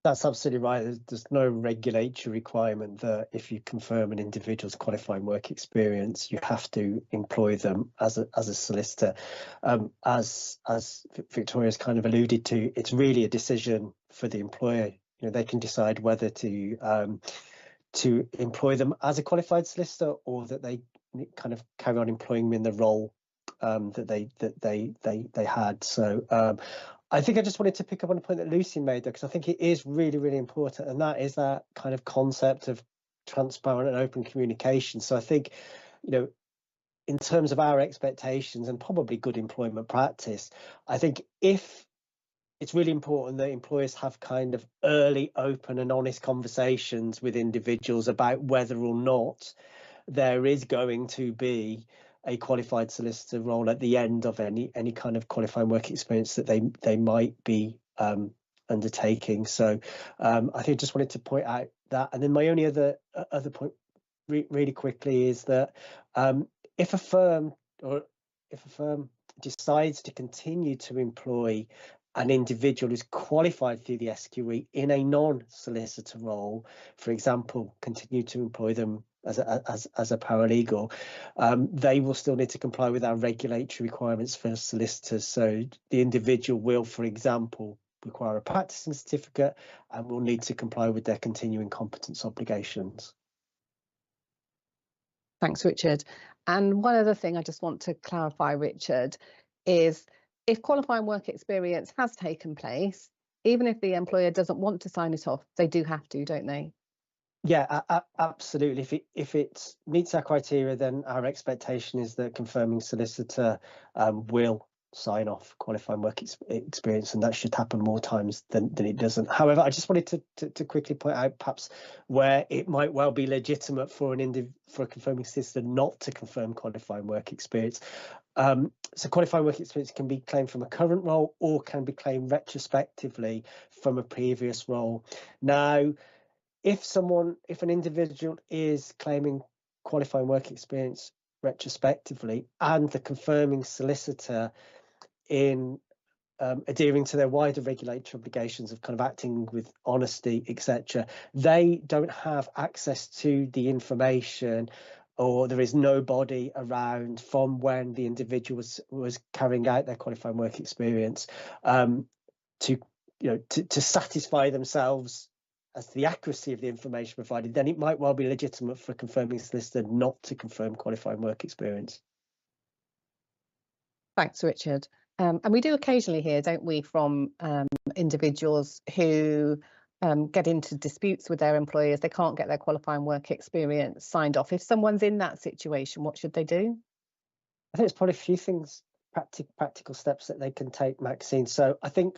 That's absolutely right. There's no regulatory requirement that if you confirm an individual's qualifying work experience, you have to employ them as a solicitor. As Victoria's kind of alluded to, it's really a decision for the employer. They can decide whether to employ them as a qualified solicitor, or that they kind of carry on employing them in the role that they had. So I think I just wanted to pick up on a point that Lucy made, because I think it is really, really important, and that is that kind of concept of transparent and open communication. So I think, in terms of our expectations and probably good employment practice, I think if it's really important that employers have kind of early, open and honest conversations with individuals about whether or not there is going to be a qualified solicitor role at the end of any kind of qualifying work experience that they might be undertaking. So I think I just wanted to point out that. And then my only other point really quickly is that if a firm decides to continue to employ an individual who's qualified through the SQE in a non-solicitor role, for example, continue to employ them as a paralegal, they will still need to comply with our regulatory requirements for solicitors. So the individual will, for example, require a practicing certificate and will need to comply with their continuing competence obligations. Thanks, Richard. And one other thing I just want to clarify, Richard, is if qualifying work experience has taken place, even if the employer doesn't want to sign it off, they do have to, don't they? Yeah, absolutely. If it meets our criteria, then our expectation is that confirming solicitor will sign off qualifying work experience, and that should happen more times than it doesn't. However, I just wanted to quickly point out perhaps where it might well be legitimate for a confirming solicitor not to confirm qualifying work experience. So qualifying work experience can be claimed from a current role or can be claimed retrospectively from a previous role. Now, if an individual is claiming qualifying work experience retrospectively and the confirming solicitor, in adhering to their wider regulatory obligations of kind of acting with honesty, etc., they don't have access to the information, or there is nobody around from when the individual was carrying out their qualifying work experience to satisfy themselves as to the accuracy of the information provided, then it might well be legitimate for a confirming solicitor not to confirm qualifying work experience. Thanks, Richard. And we do occasionally hear, don't we, from individuals who get into disputes with their employers. They can't get their qualifying work experience signed off. If someone's in that situation, what should they do? I think there's probably a few things, practical steps that they can take, Maxine. So I think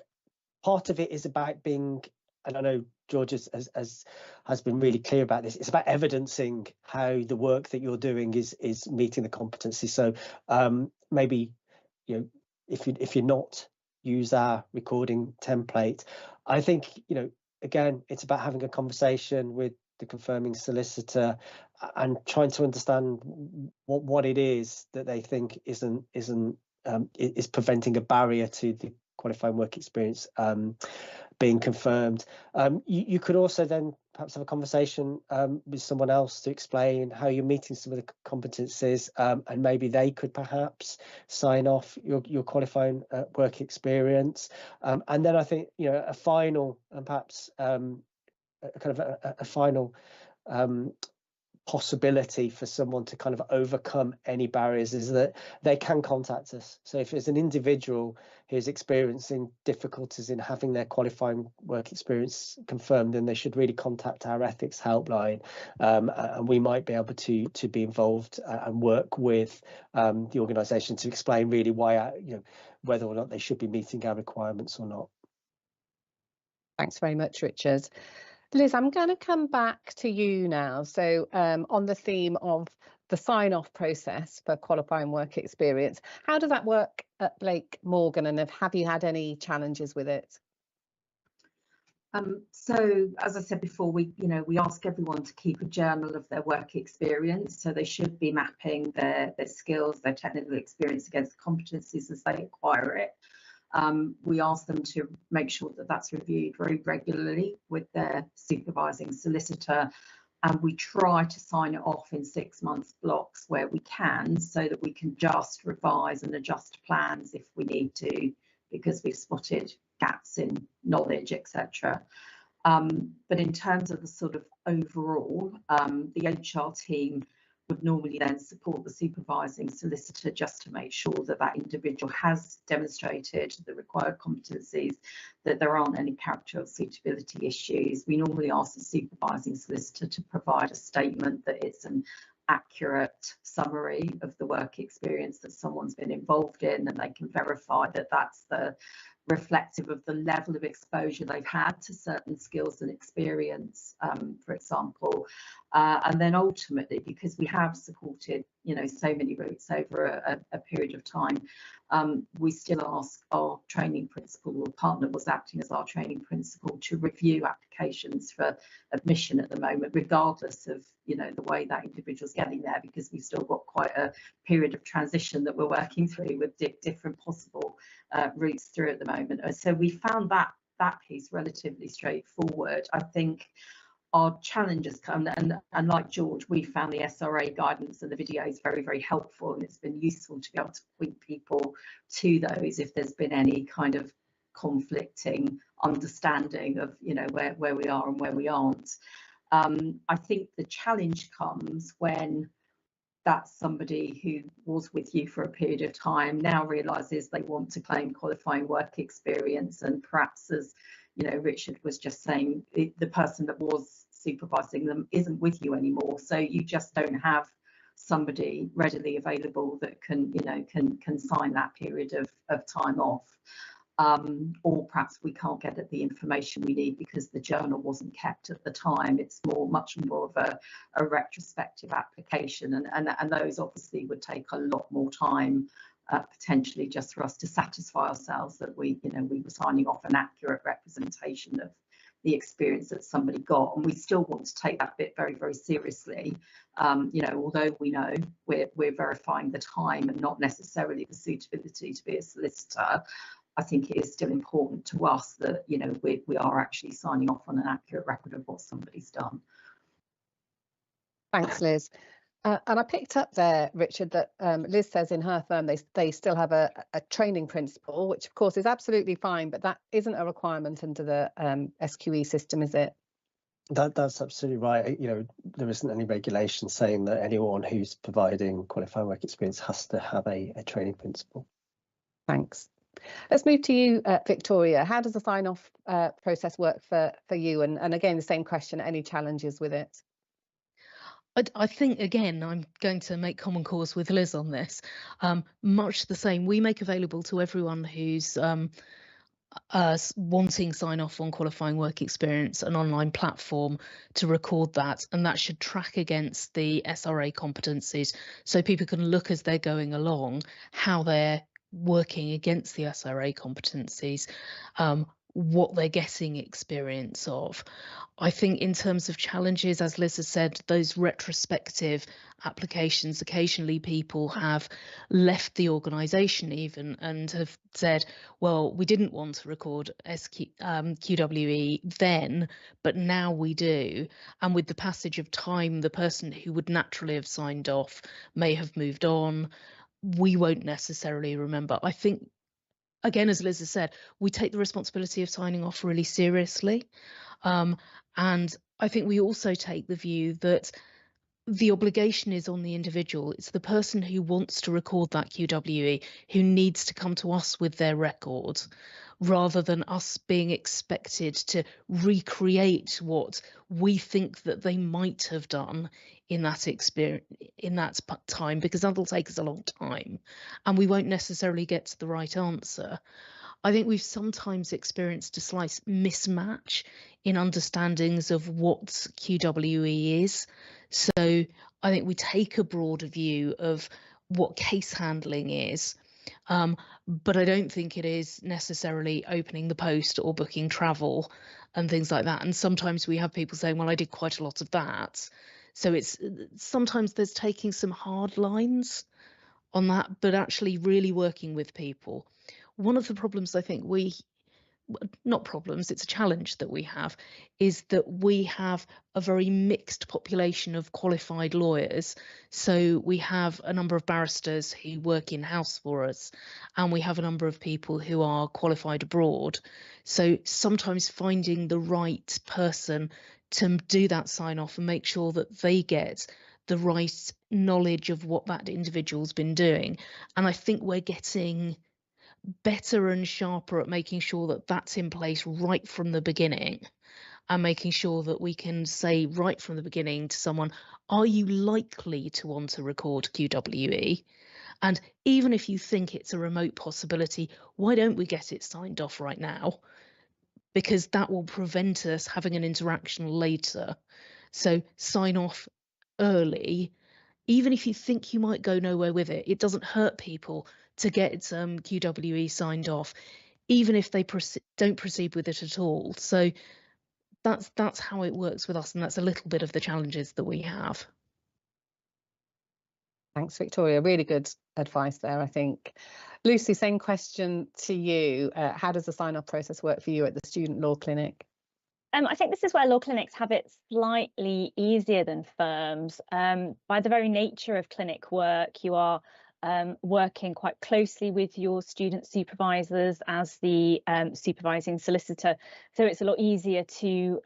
part of it is about being, and I know George has been really clear about this, it's about evidencing how the work that you're doing is meeting the competency. So maybe, if you're not, use our recording template. I think, again, it's about having a conversation with the confirming solicitor and trying to understand what it is that they think is preventing a barrier to the qualifying work experience being confirmed. You could also then perhaps have a conversation with someone else to explain how you're meeting some of the competencies, and maybe they could perhaps sign off your qualifying work experience. And then I think a final and perhaps a final possibility for someone to kind of overcome any barriers is that they can contact us. So if there's an individual who's experiencing difficulties in having their qualifying work experience confirmed, then they should really contact our ethics helpline, and we might be able to be involved and work with the organisation to explain really why whether or not they should be meeting our requirements or not. Thanks very much, Richard. Liz, I'm going to come back to you now. So on the theme of the sign-off process for qualifying work experience, how does that work at Blake Morgan, and have you had any challenges with it? So as I said before, we ask everyone to keep a journal of their work experience. So they should be mapping their skills, their technical experience against the competencies as they acquire it. We ask them to make sure that that's reviewed very regularly with their supervising solicitor, and we try to sign it off in 6 month blocks where we can, so that we can just revise and adjust plans if we need to, because we've spotted gaps in knowledge, etc. But in terms of the sort of overall, the HR team would normally then support the supervising solicitor just to make sure that that individual has demonstrated the required competencies, that there aren't any character or suitability issues. We normally ask the supervising solicitor to provide a statement that it's an accurate summary of the work experience that someone's been involved in, and they can verify that that's reflective of the level of exposure they've had to certain skills and experience, for example. And then ultimately, because we have supported so many routes over a period of time, we still ask our training principal, or partner was acting as our training principal, to review applications for admission at the moment, regardless of the way that individual's getting there, because we've still got quite a period of transition that we're working through with different possible routes through at the moment. So we found that piece relatively straightforward. I think our challenges come, and like George, we found the SRA guidance and the videos very, very helpful, and it's been useful to be able to point people to those if there's been any kind of conflicting understanding of where we are and where we aren't. I think the challenge comes when that's somebody who was with you for a period of time now realises they want to claim qualifying work experience, and perhaps, as Richard was just saying, the person that was supervising them isn't with you anymore, so you just don't have somebody readily available that can, you know, can sign that period of time off. Or perhaps we can't get at the information we need because the journal wasn't kept at the time. It's much more of a retrospective application, and those obviously would take a lot more time, potentially, just for us to satisfy ourselves that we were signing off an accurate representation of the experience that somebody got. And we still want to take that bit very, very seriously. You know, although we know we're verifying the time and not necessarily the suitability to be a solicitor, I think it is still important to us that, you know, we are actually signing off on an accurate record of what somebody's done. Thanks, Liz. And I picked up there, Richard, that Liz says in her firm they still have a training principal, which of course is absolutely fine, but that isn't a requirement under the SQE system, is it? That's absolutely right. You know, there isn't any regulation saying that anyone who's providing qualifying work experience has to have a training principal. Thanks. Let's move to you, Victoria. How does the sign-off process work for you? And again, the same question, any challenges with it? I think, again, I'm going to make common cause with Liz on this. Much the same. We make available to everyone who's wanting sign off on qualifying work experience an online platform to record that, and that should track against the SRA competencies, so people can look as they're going along how they're working against the SRA competencies, what they're getting experience of. I think in terms of challenges, as Liz has said, those retrospective applications, occasionally people have left the organisation even and have said, well, we didn't want to record QWE then, but now we do. And with the passage of time, the person who would naturally have signed off may have moved on. We won't necessarily remember. I think, again, as Liz has said, we take the responsibility of signing off really seriously. And I think we also take the view that the obligation is on the individual. It's the person who wants to record that QWE who needs to come to us with their record, rather than us being expected to recreate what we think that they might have done in that experience, in that time, because that'll take us a long time and we won't necessarily get to the right answer. I think we've sometimes experienced a slight mismatch in understandings of what QWE is. So I think we take a broader view of what case handling is, but I don't think it is necessarily opening the post or booking travel and things like that. And sometimes we have people saying, well, I did quite a lot of that. So it's sometimes there's taking some hard lines on that, but actually really working with people. One of the problems I think not problems, it's a challenge that we have, is that we have a very mixed population of qualified lawyers. So we have a number of barristers who work in-house for us, and we have a number of people who are qualified abroad. So sometimes finding the right person to do that sign off and make sure that they get the right knowledge of what that individual's been doing. And I think we're getting better and sharper at making sure that that's in place right from the beginning, and making sure that we can say right from the beginning to someone, are you likely to want to record QWE? And even if you think it's a remote possibility, why don't we get it signed off right now? Because that will prevent us having an interaction later. So sign off early. Even if you think you might go nowhere with it, it doesn't hurt people to get QWE signed off, even if they don't proceed with it at all. So that's how it works with us, and that's a little bit of the challenges that we have. Thanks, Victoria. Really good advice there, I think. Lucy, same question to you. How does the sign-off process work for you at the Student Law Clinic? I think this is where law clinics have it slightly easier than firms. By the very nature of clinic work, you are working quite closely with your student supervisors as the supervising solicitor. So it's a lot easier to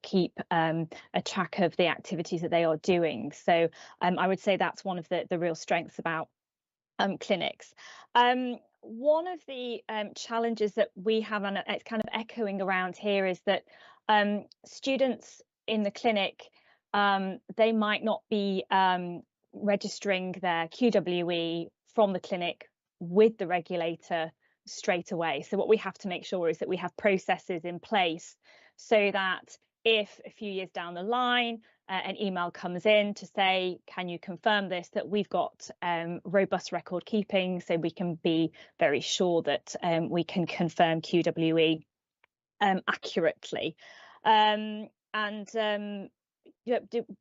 keep a track of the activities that they are doing. So I would say that's one of the real strengths about clinics. One of the challenges that we have, and it's kind of echoing around here, is that students in the clinic they might not be registering their QWE from the clinic with the regulator straight away. So what we have to make sure is that we have processes in place so that if a few years down the line an email comes in to say, can you confirm this, that we've got robust record keeping, so we can be very sure that we can confirm QWE accurately.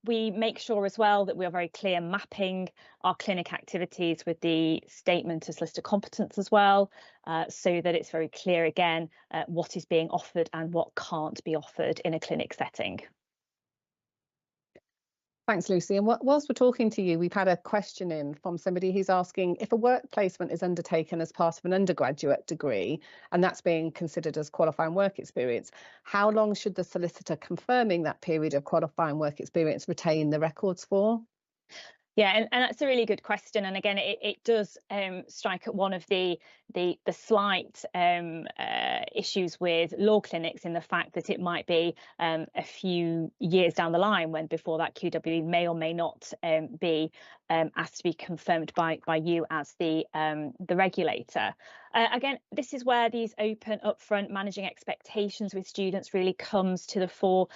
We make sure as well that we are very clear mapping our clinic activities with the statement as list of competence as well, so that it's very clear again what is being offered and what can't be offered in a clinic setting. Thanks, Lucy. And whilst we're talking to you, we've had a question in from somebody who's asking, if a work placement is undertaken as part of an undergraduate degree and that's being considered as qualifying work experience, how long should the solicitor confirming that period of qualifying work experience retain the records for? Yeah, and that's a really good question. And again, it does strike at one of the slight issues with law clinics, in the fact that it might be a few years down the line when before that QWE may or may not be asked to be confirmed by you as the regulator. Again, this is where these open, upfront, managing expectations with students really comes to the fore.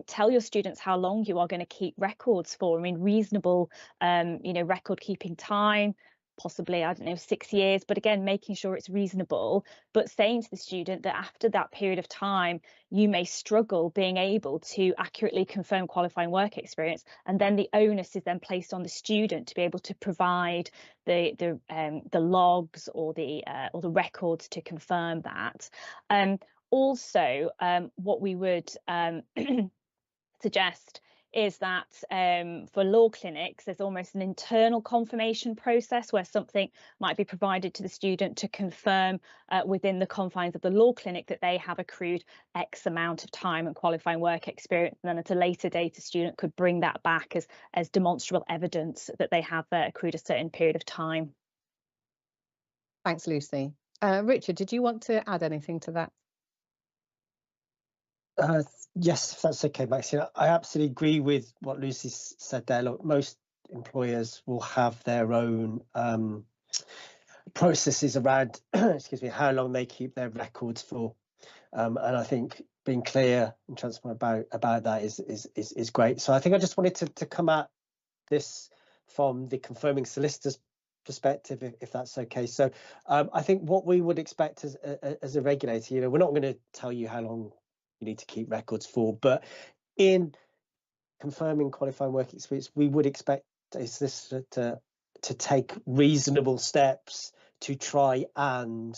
Tell your students how long you are going to keep records for. I mean, reasonable record keeping time, possibly, I don't know, 6 years, but again, making sure it's reasonable, but saying to the student that after that period of time, you may struggle being able to accurately confirm qualifying work experience, and then the onus is then placed on the student to be able to provide the logs or the records to confirm that. Also, what we would suggest is that for law clinics, there's almost an internal confirmation process where something might be provided to the student to confirm within the confines of the law clinic that they have accrued X amount of time and qualifying work experience. And then at a later date, a student could bring that back as demonstrable evidence that they have accrued a certain period of time. Thanks, Lucy. Richard, did you want to add anything to that? Yes, if that's okay, Maxine. I absolutely agree with what Lucy said there. Look, most employers will have their own processes around, excuse me, how long they keep their records for, and I think being clear and transparent about that is great. So I think I just wanted to come at this from the confirming solicitor's perspective, if that's okay. So I think what we would expect as a regulator, we're not going to tell you how long you need to keep records for, but in confirming qualifying work experience, we would expect a solicitor to take reasonable steps to try and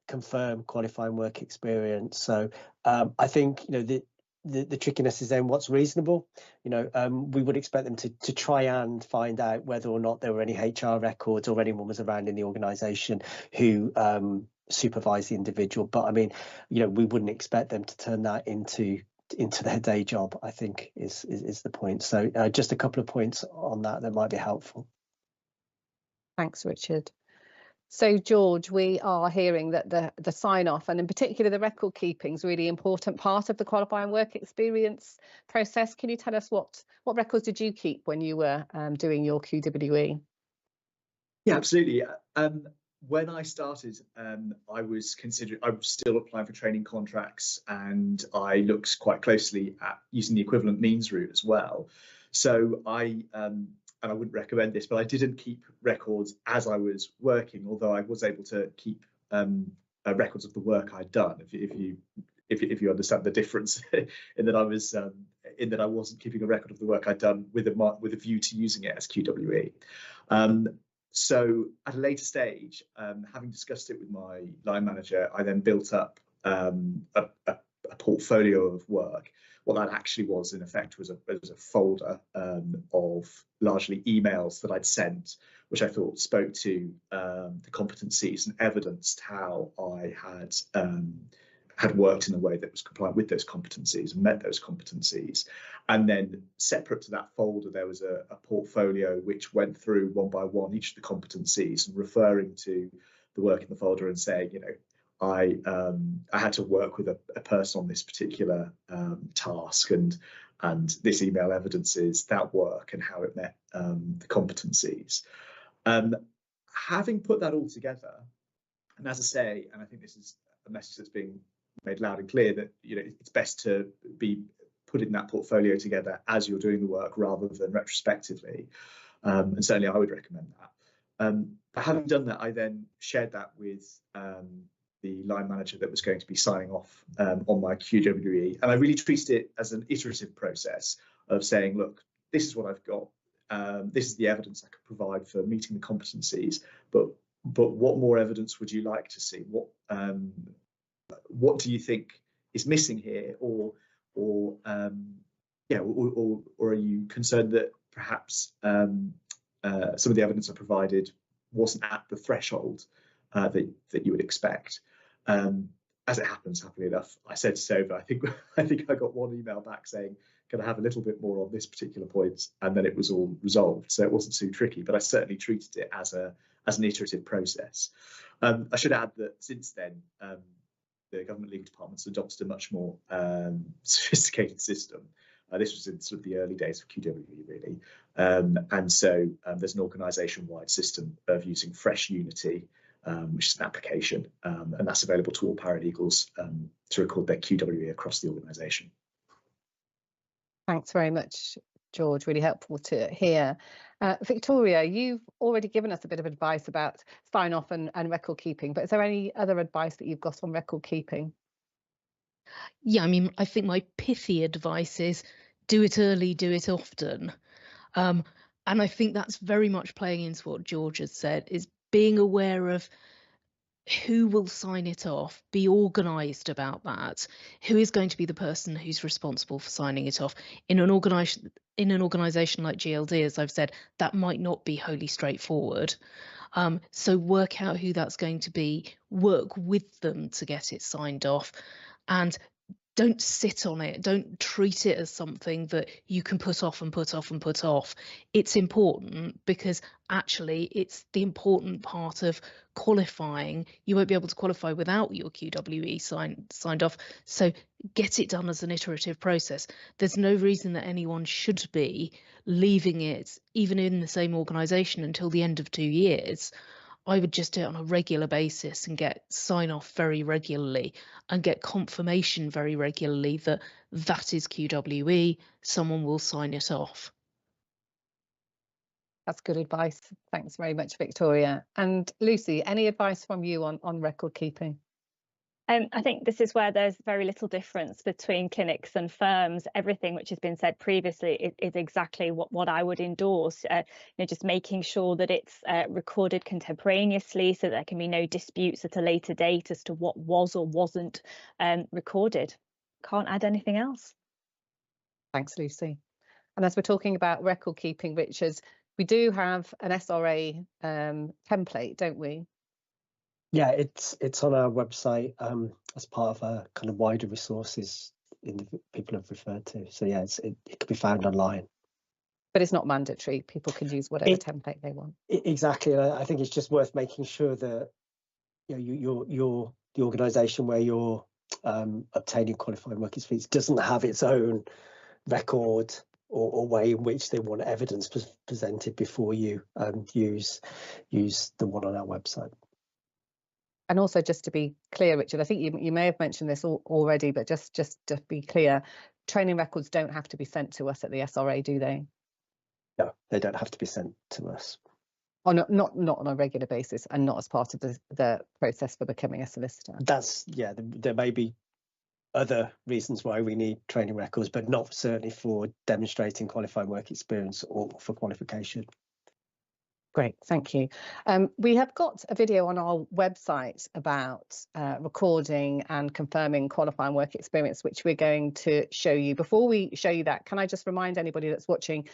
confirm qualifying work experience. So I think the trickiness is then what's reasonable. We would expect them to try and find out whether or not there were any HR records or anyone was around in the organisation who supervise the individual, but I mean, we wouldn't expect them to turn that into their day job, I think is the point. So just a couple of points on that might be helpful. Thanks, Richard. So George, we are hearing that the sign off, and in particular the record keeping, is a really important part of the qualifying work experience process. Can you tell us what records did you keep when you were doing your QWE? Yeah, absolutely. When I started, I was still applying for training contracts, and I looked quite closely at using the equivalent means route as well. So and I wouldn't recommend this, but I didn't keep records as I was working, although I was able to keep records of the work I'd done. If you understand the difference, in that I wasn't keeping a record of the work I'd done with a view to using it as QWE. So at a later stage, having discussed it with my line manager, I then built up a portfolio of work. What that actually was, in effect, was a folder of largely emails that I'd sent, which I thought spoke to the competencies and evidenced how I had worked in a way that was compliant with those competencies and met those competencies. And then separate to that folder, there was a portfolio which went through one by one each of the competencies and referring to the work in the folder and saying, I had to work with a person on this particular task, and and this email evidences that work and how it met the competencies. Having put that all together, and as I say, and I think this is a message that's being made loud and clear, that it's best to be putting that portfolio together as you're doing the work rather than retrospectively. And certainly I would recommend that. But having done that, I then shared that with the line manager that was going to be signing off on my QWE. And I really treated it as an iterative process of saying, look, this is what I've got. This is the evidence I could provide for meeting the competencies, but what more evidence would you like to see? What do you think is missing here, or are you concerned that perhaps some of the evidence I provided wasn't at the threshold that you would expect? As it happens, happily enough, I said to Sova, I think I got one email back saying, can I have a little bit more on this particular point? And then it was all resolved. So it wasn't too tricky, but I certainly treated it as an iterative process. I should add that since then, the government legal department's adopted a much more sophisticated system. This was in sort of the early days of QWE, really. And so there's an organisation-wide system of using Fresh Unity, which is an application, and that's available to all paralegals to record their QWE across the organisation. Thanks very much, George. Really helpful to hear. Victoria, you've already given us a bit of advice about sign-off and record keeping, but is there any other advice that you've got on record keeping? Yeah, I mean, I think my pithy advice is do it early, do it often. And I think that's very much playing into what George has said, is being aware of who will sign it off, be organised about that. Who is going to be the person who's responsible for signing it off? In an organisation like GLD, as I've said, that might not be wholly straightforward. So work out who that's going to be, work with them to get it signed off, and don't sit on it. Don't treat it as something that you can put off and put off and put off. It's important because actually it's the important part of qualifying. You won't be able to qualify without your QWE signed off. So get it done as an iterative process. There's no reason that anyone should be leaving it, even in the same organisation, until the end of 2 years. I would just do it on a regular basis and get sign off very regularly and get confirmation very regularly that that is QWE, someone will sign it off. That's good advice. Thanks very much, Victoria. And Lucy, any advice from you on record keeping? I think this is where there's very little difference between clinics and firms. Everything which has been said previously is exactly what I would endorse. Just making sure that it's recorded contemporaneously, so there can be no disputes at a later date as to what was or wasn't recorded. Can't add anything else. Thanks, Lucy. And as we're talking about record keeping, Richard, we do have an SRA template, don't we? Yeah, it's on our website as part of a kind of wider resources people have referred to. So yeah, it can be found online. But it's not mandatory. People can use whatever template they want. Exactly. I think it's just worth making sure that you're the organisation where you're obtaining qualified work experience doesn't have its own record or way in which they want evidence presented before you use the one on our website. And also, just to be clear, Richard, I think you may have mentioned this already, but just to be clear, training records don't have to be sent to us at the SRA, do they? No, they don't have to be sent to us. Not on a regular basis, and not as part of the process for becoming a solicitor. There may be other reasons why we need training records, but not certainly for demonstrating qualified work experience or for qualification. Great, thank you. We have got a video on our website about recording and confirming qualifying work experience, which we're going to show you. Before we show you that, can I just remind anybody that's watching,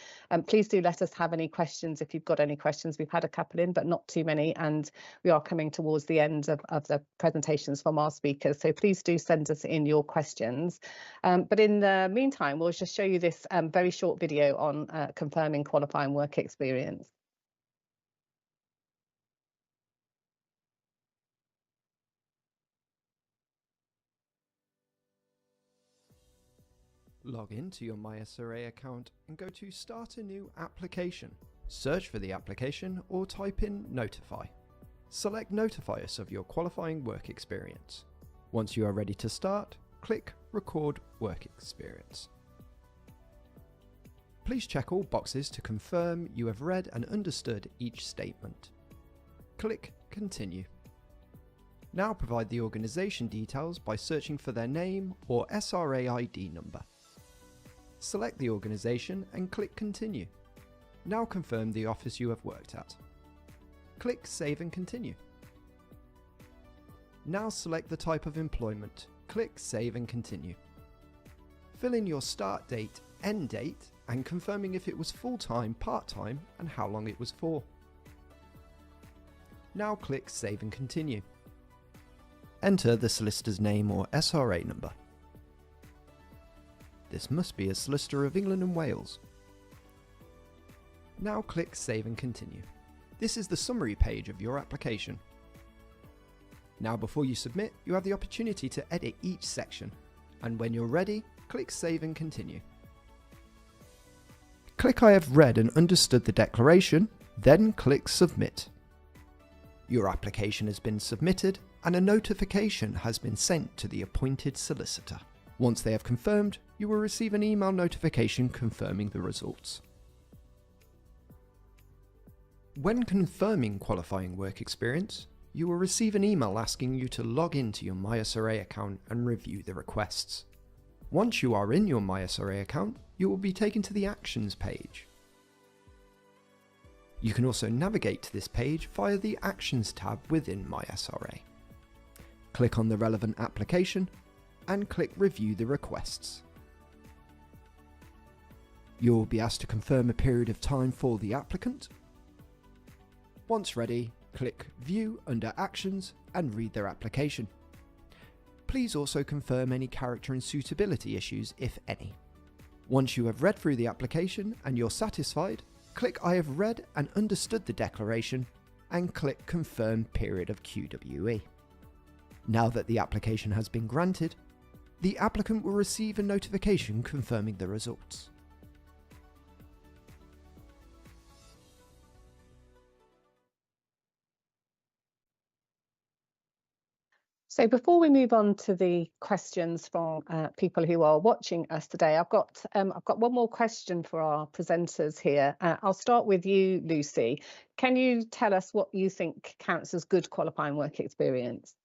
please do let us have any questions if you've got any questions. We've had a couple in, but not too many, and we are coming towards the end of the presentations from our speakers, so please do send us in your questions. But in the meantime, we'll just show you this very short video on confirming qualifying work experience. Log into your MySRA account and go to Start a New Application. Search for the application or type in Notify. Select Notify us of your qualifying work experience. Once you are ready to start, click Record Work Experience. Please check all boxes to confirm you have read and understood each statement. Click Continue. Now provide the organisation details by searching for their name or SRA ID number. Select the organisation and click Continue. Now confirm the office you have worked at. Click Save and Continue. Now select the type of employment. Click Save and Continue. Fill in your start date, end date, and confirming if it was full-time, part-time, and how long it was for. Now click Save and Continue. Enter the solicitor's name or SRA number. This must be a solicitor of England and Wales. Now click Save and Continue. This is the summary page of your application. Now before you submit, you have the opportunity to edit each section, and when you're ready, click Save and Continue. Click I have read and understood the declaration, then click Submit. Your application has been submitted and a notification has been sent to the appointed solicitor. Once they have confirmed, you will receive an email notification confirming the results. When confirming qualifying work experience, you will receive an email asking you to log into your MySRA account and review the requests. Once you are in your MySRA account, you will be taken to the Actions page. You can also navigate to this page via the Actions tab within MySRA. Click on the relevant application and click Review the Requests. You will be asked to confirm a period of time for the applicant. Once ready, click View under Actions and read their application. Please also confirm any character and suitability issues, if any. Once you have read through the application and you're satisfied, click I have read and understood the declaration and click Confirm Period of QWE. Now that the application has been granted, the applicant will receive a notification confirming the results. So before we move on to the questions from people who are watching us today, I've got one more question for our presenters here. I'll start with you, Lucy. Can you tell us what you think counts as good qualifying work experience?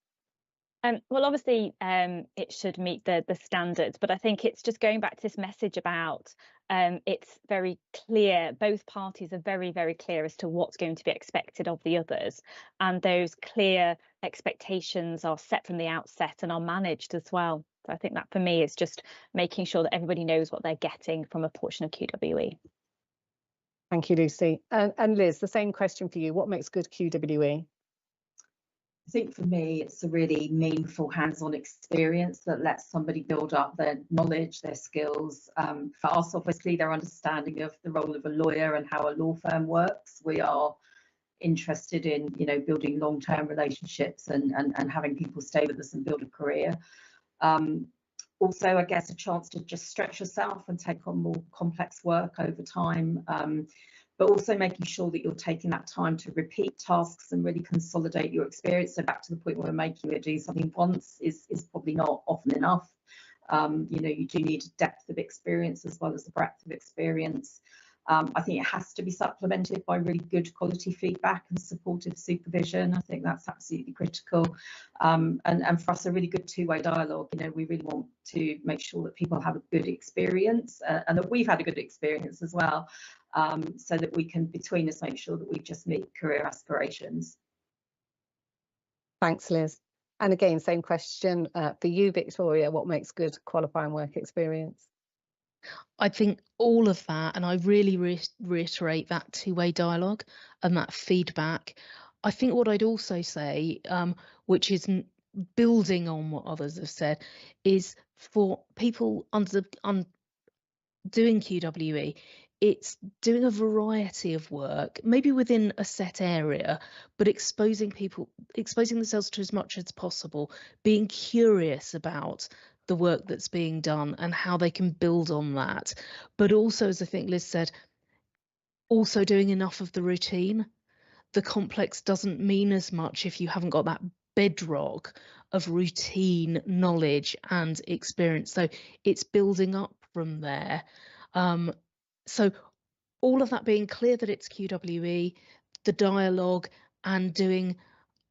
Well, obviously, it should meet the standards, but I think it's just going back to this message about it's very clear, both parties are very, very clear as to what's going to be expected of the others. And those clear expectations are set from the outset and are managed as well. So I think that for me is just making sure that everybody knows what they're getting from a portion of QWE. Thank you, Lucy. And Liz, the same question for you. What makes good QWE? I think for me, it's a really meaningful hands-on experience that lets somebody build up their knowledge, their skills. For us, obviously, their understanding of the role of a lawyer and how a law firm works. We are interested in, building long-term relationships and having people stay with us and build a career. Also, I guess, a chance to just stretch yourself and take on more complex work over time. But also making sure that you're taking that time to repeat tasks and really consolidate your experience. So back to the point where we're making it, doing something once is probably not often enough. You do need depth of experience as well as the breadth of experience. I think it has to be supplemented by really good quality feedback and supportive supervision. I think that's absolutely critical. And for us, a really good two-way dialogue. We really want to make sure that people have a good experience and that we've had a good experience as well, so that we can, between us, make sure that we just meet career aspirations. Thanks, Liz. And again, same question for you, Victoria. What makes good qualifying work experience? I think all of that, and I really reiterate that two-way dialogue and that feedback. I think what I'd also say, which is building on what others have said, is for people doing QWE, it's doing a variety of work, maybe within a set area, but exposing themselves to as much as possible, being curious about the work that's being done and how they can build on that. But also, as I think Liz said, also doing enough of the routine. The complex doesn't mean as much if you haven't got that bedrock of routine knowledge and experience. So it's building up from there. So all of that being clear that it's QWE, the dialogue, and doing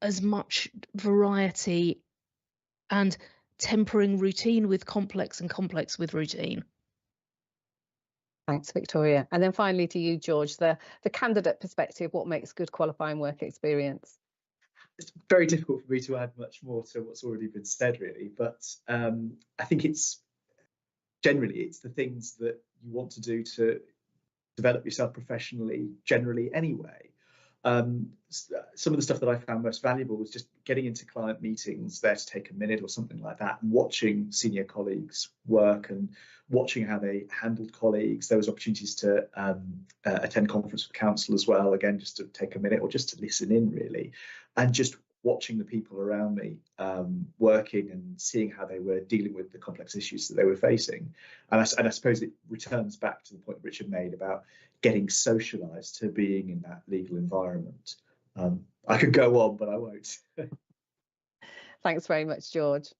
as much variety and tempering routine with complex and complex with routine. Thanks, Victoria. And then finally to you, George, the candidate perspective, what makes good qualifying work experience? It's very difficult for me to add much more to what's already been said, really, but I think it's the things that you want to do to develop yourself professionally generally anyway. Some of the stuff that I found most valuable was just getting into client meetings there to take a minute or something like that, and watching senior colleagues work and watching how they handled colleagues. There was opportunities to attend conference with council as well, again, just to take a minute or just to listen in, really, and just watching the people around me working and seeing how they were dealing with the complex issues that they were facing. And I suppose it returns back to the point Richard made about getting socialised to being in that legal environment. I could go on, but I won't. Thanks very much, George.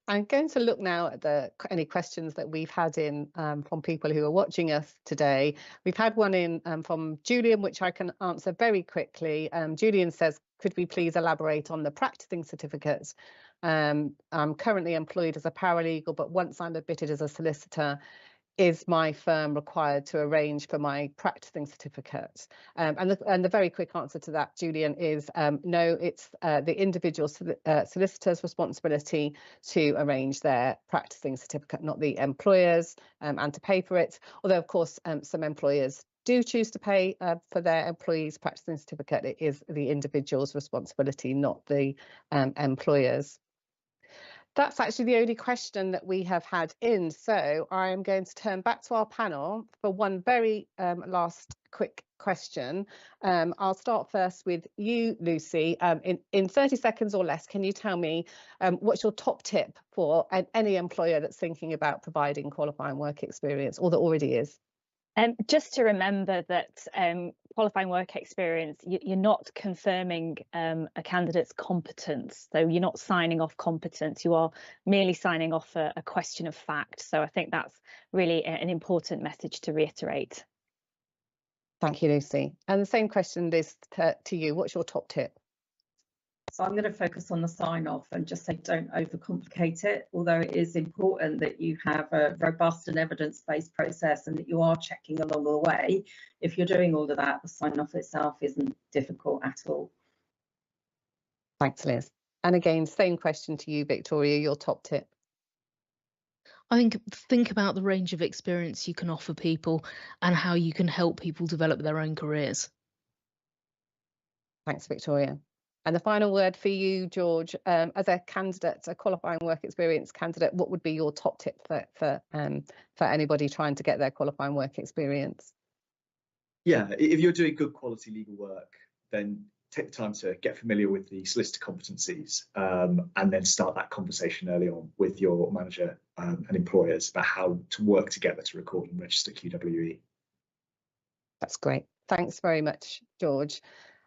I'm going to look now at any questions that we've had in from people who are watching us today. We've had one in from Julian, which I can answer very quickly. Julian says, could we please elaborate on the practicing certificates? I'm currently employed as a paralegal, but once I'm admitted as a solicitor, is my firm required to arrange for my practicing certificate? And the very quick answer to that, Julian, is no, it's the individual solicitor's responsibility to arrange their practicing certificate, not the employer's, and to pay for it. Although, of course, some employers do choose to pay for their employees' practicing certificate. It is the individual's responsibility, not the employer's. That's actually the only question that we have had in. So I'm going to turn back to our panel for one very last quick question. I'll start first with you, Lucy. In 30 seconds or less, can you tell me what's your top tip for any employer that's thinking about providing qualifying work experience or that already is? Just to remember that qualifying work experience, you're not confirming a candidate's competence. So you're not signing off competence, you are merely signing off a question of fact. So I think that's really an important message to reiterate. Thank you, Lucy. And the same question, Liz, to you. What's your top tip? So I'm going to focus on the sign off and just say don't overcomplicate it, although it is important that you have a robust and evidence-based process and that you are checking along the way. If you're doing all of that, the sign off itself isn't difficult at all. Thanks, Liz. And again, same question to you, Victoria, your top tip. I think about the range of experience you can offer people and how you can help people develop their own careers. Thanks, Victoria. And the final word for you, George, as a candidate, a qualifying work experience candidate, what would be your top tip for anybody trying to get their qualifying work experience? Yeah, if you're doing good quality legal work, then take the time to get familiar with the solicitor competencies and then start that conversation early on with your manager and employers about how to work together to record and register QWE. That's great. Thanks very much, George.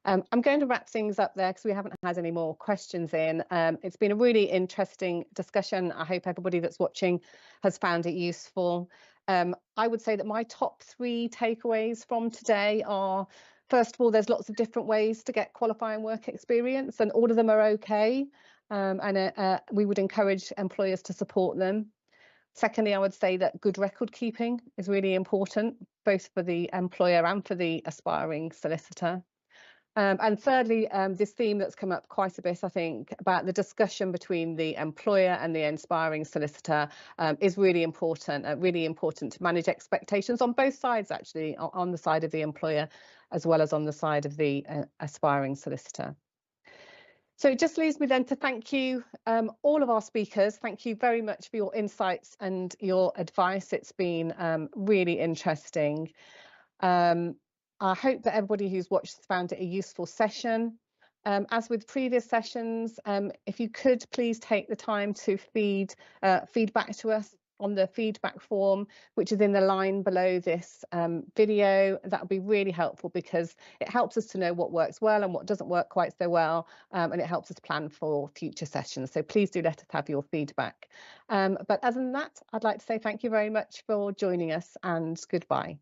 I'm going to wrap things up there because we haven't had any more questions in. It's been a really interesting discussion. I hope everybody that's watching has found it useful. I would say that my top 3 takeaways from today are, first of all, there's lots of different ways to get qualifying work experience and all of them are okay. And we would encourage employers to support them. Secondly, I would say that good record keeping is really important, both for the employer and for the aspiring solicitor. And thirdly, this theme that's come up quite a bit, I think, about the discussion between the employer and the aspiring solicitor is really important to manage expectations on both sides, actually, on the side of the employer as well as on the side of the aspiring solicitor. So it just leaves me then to thank you, all of our speakers. Thank you very much for your insights and your advice. It's been really interesting. I hope that everybody who's watched has found it a useful session. As with previous sessions, if you could please take the time to feedback to us on the feedback form, which is in the line below this video. That would be really helpful because it helps us to know what works well and what doesn't work quite so well, and it helps us plan for future sessions. So please do let us have your feedback. But other than that, I'd like to say thank you very much for joining us and goodbye.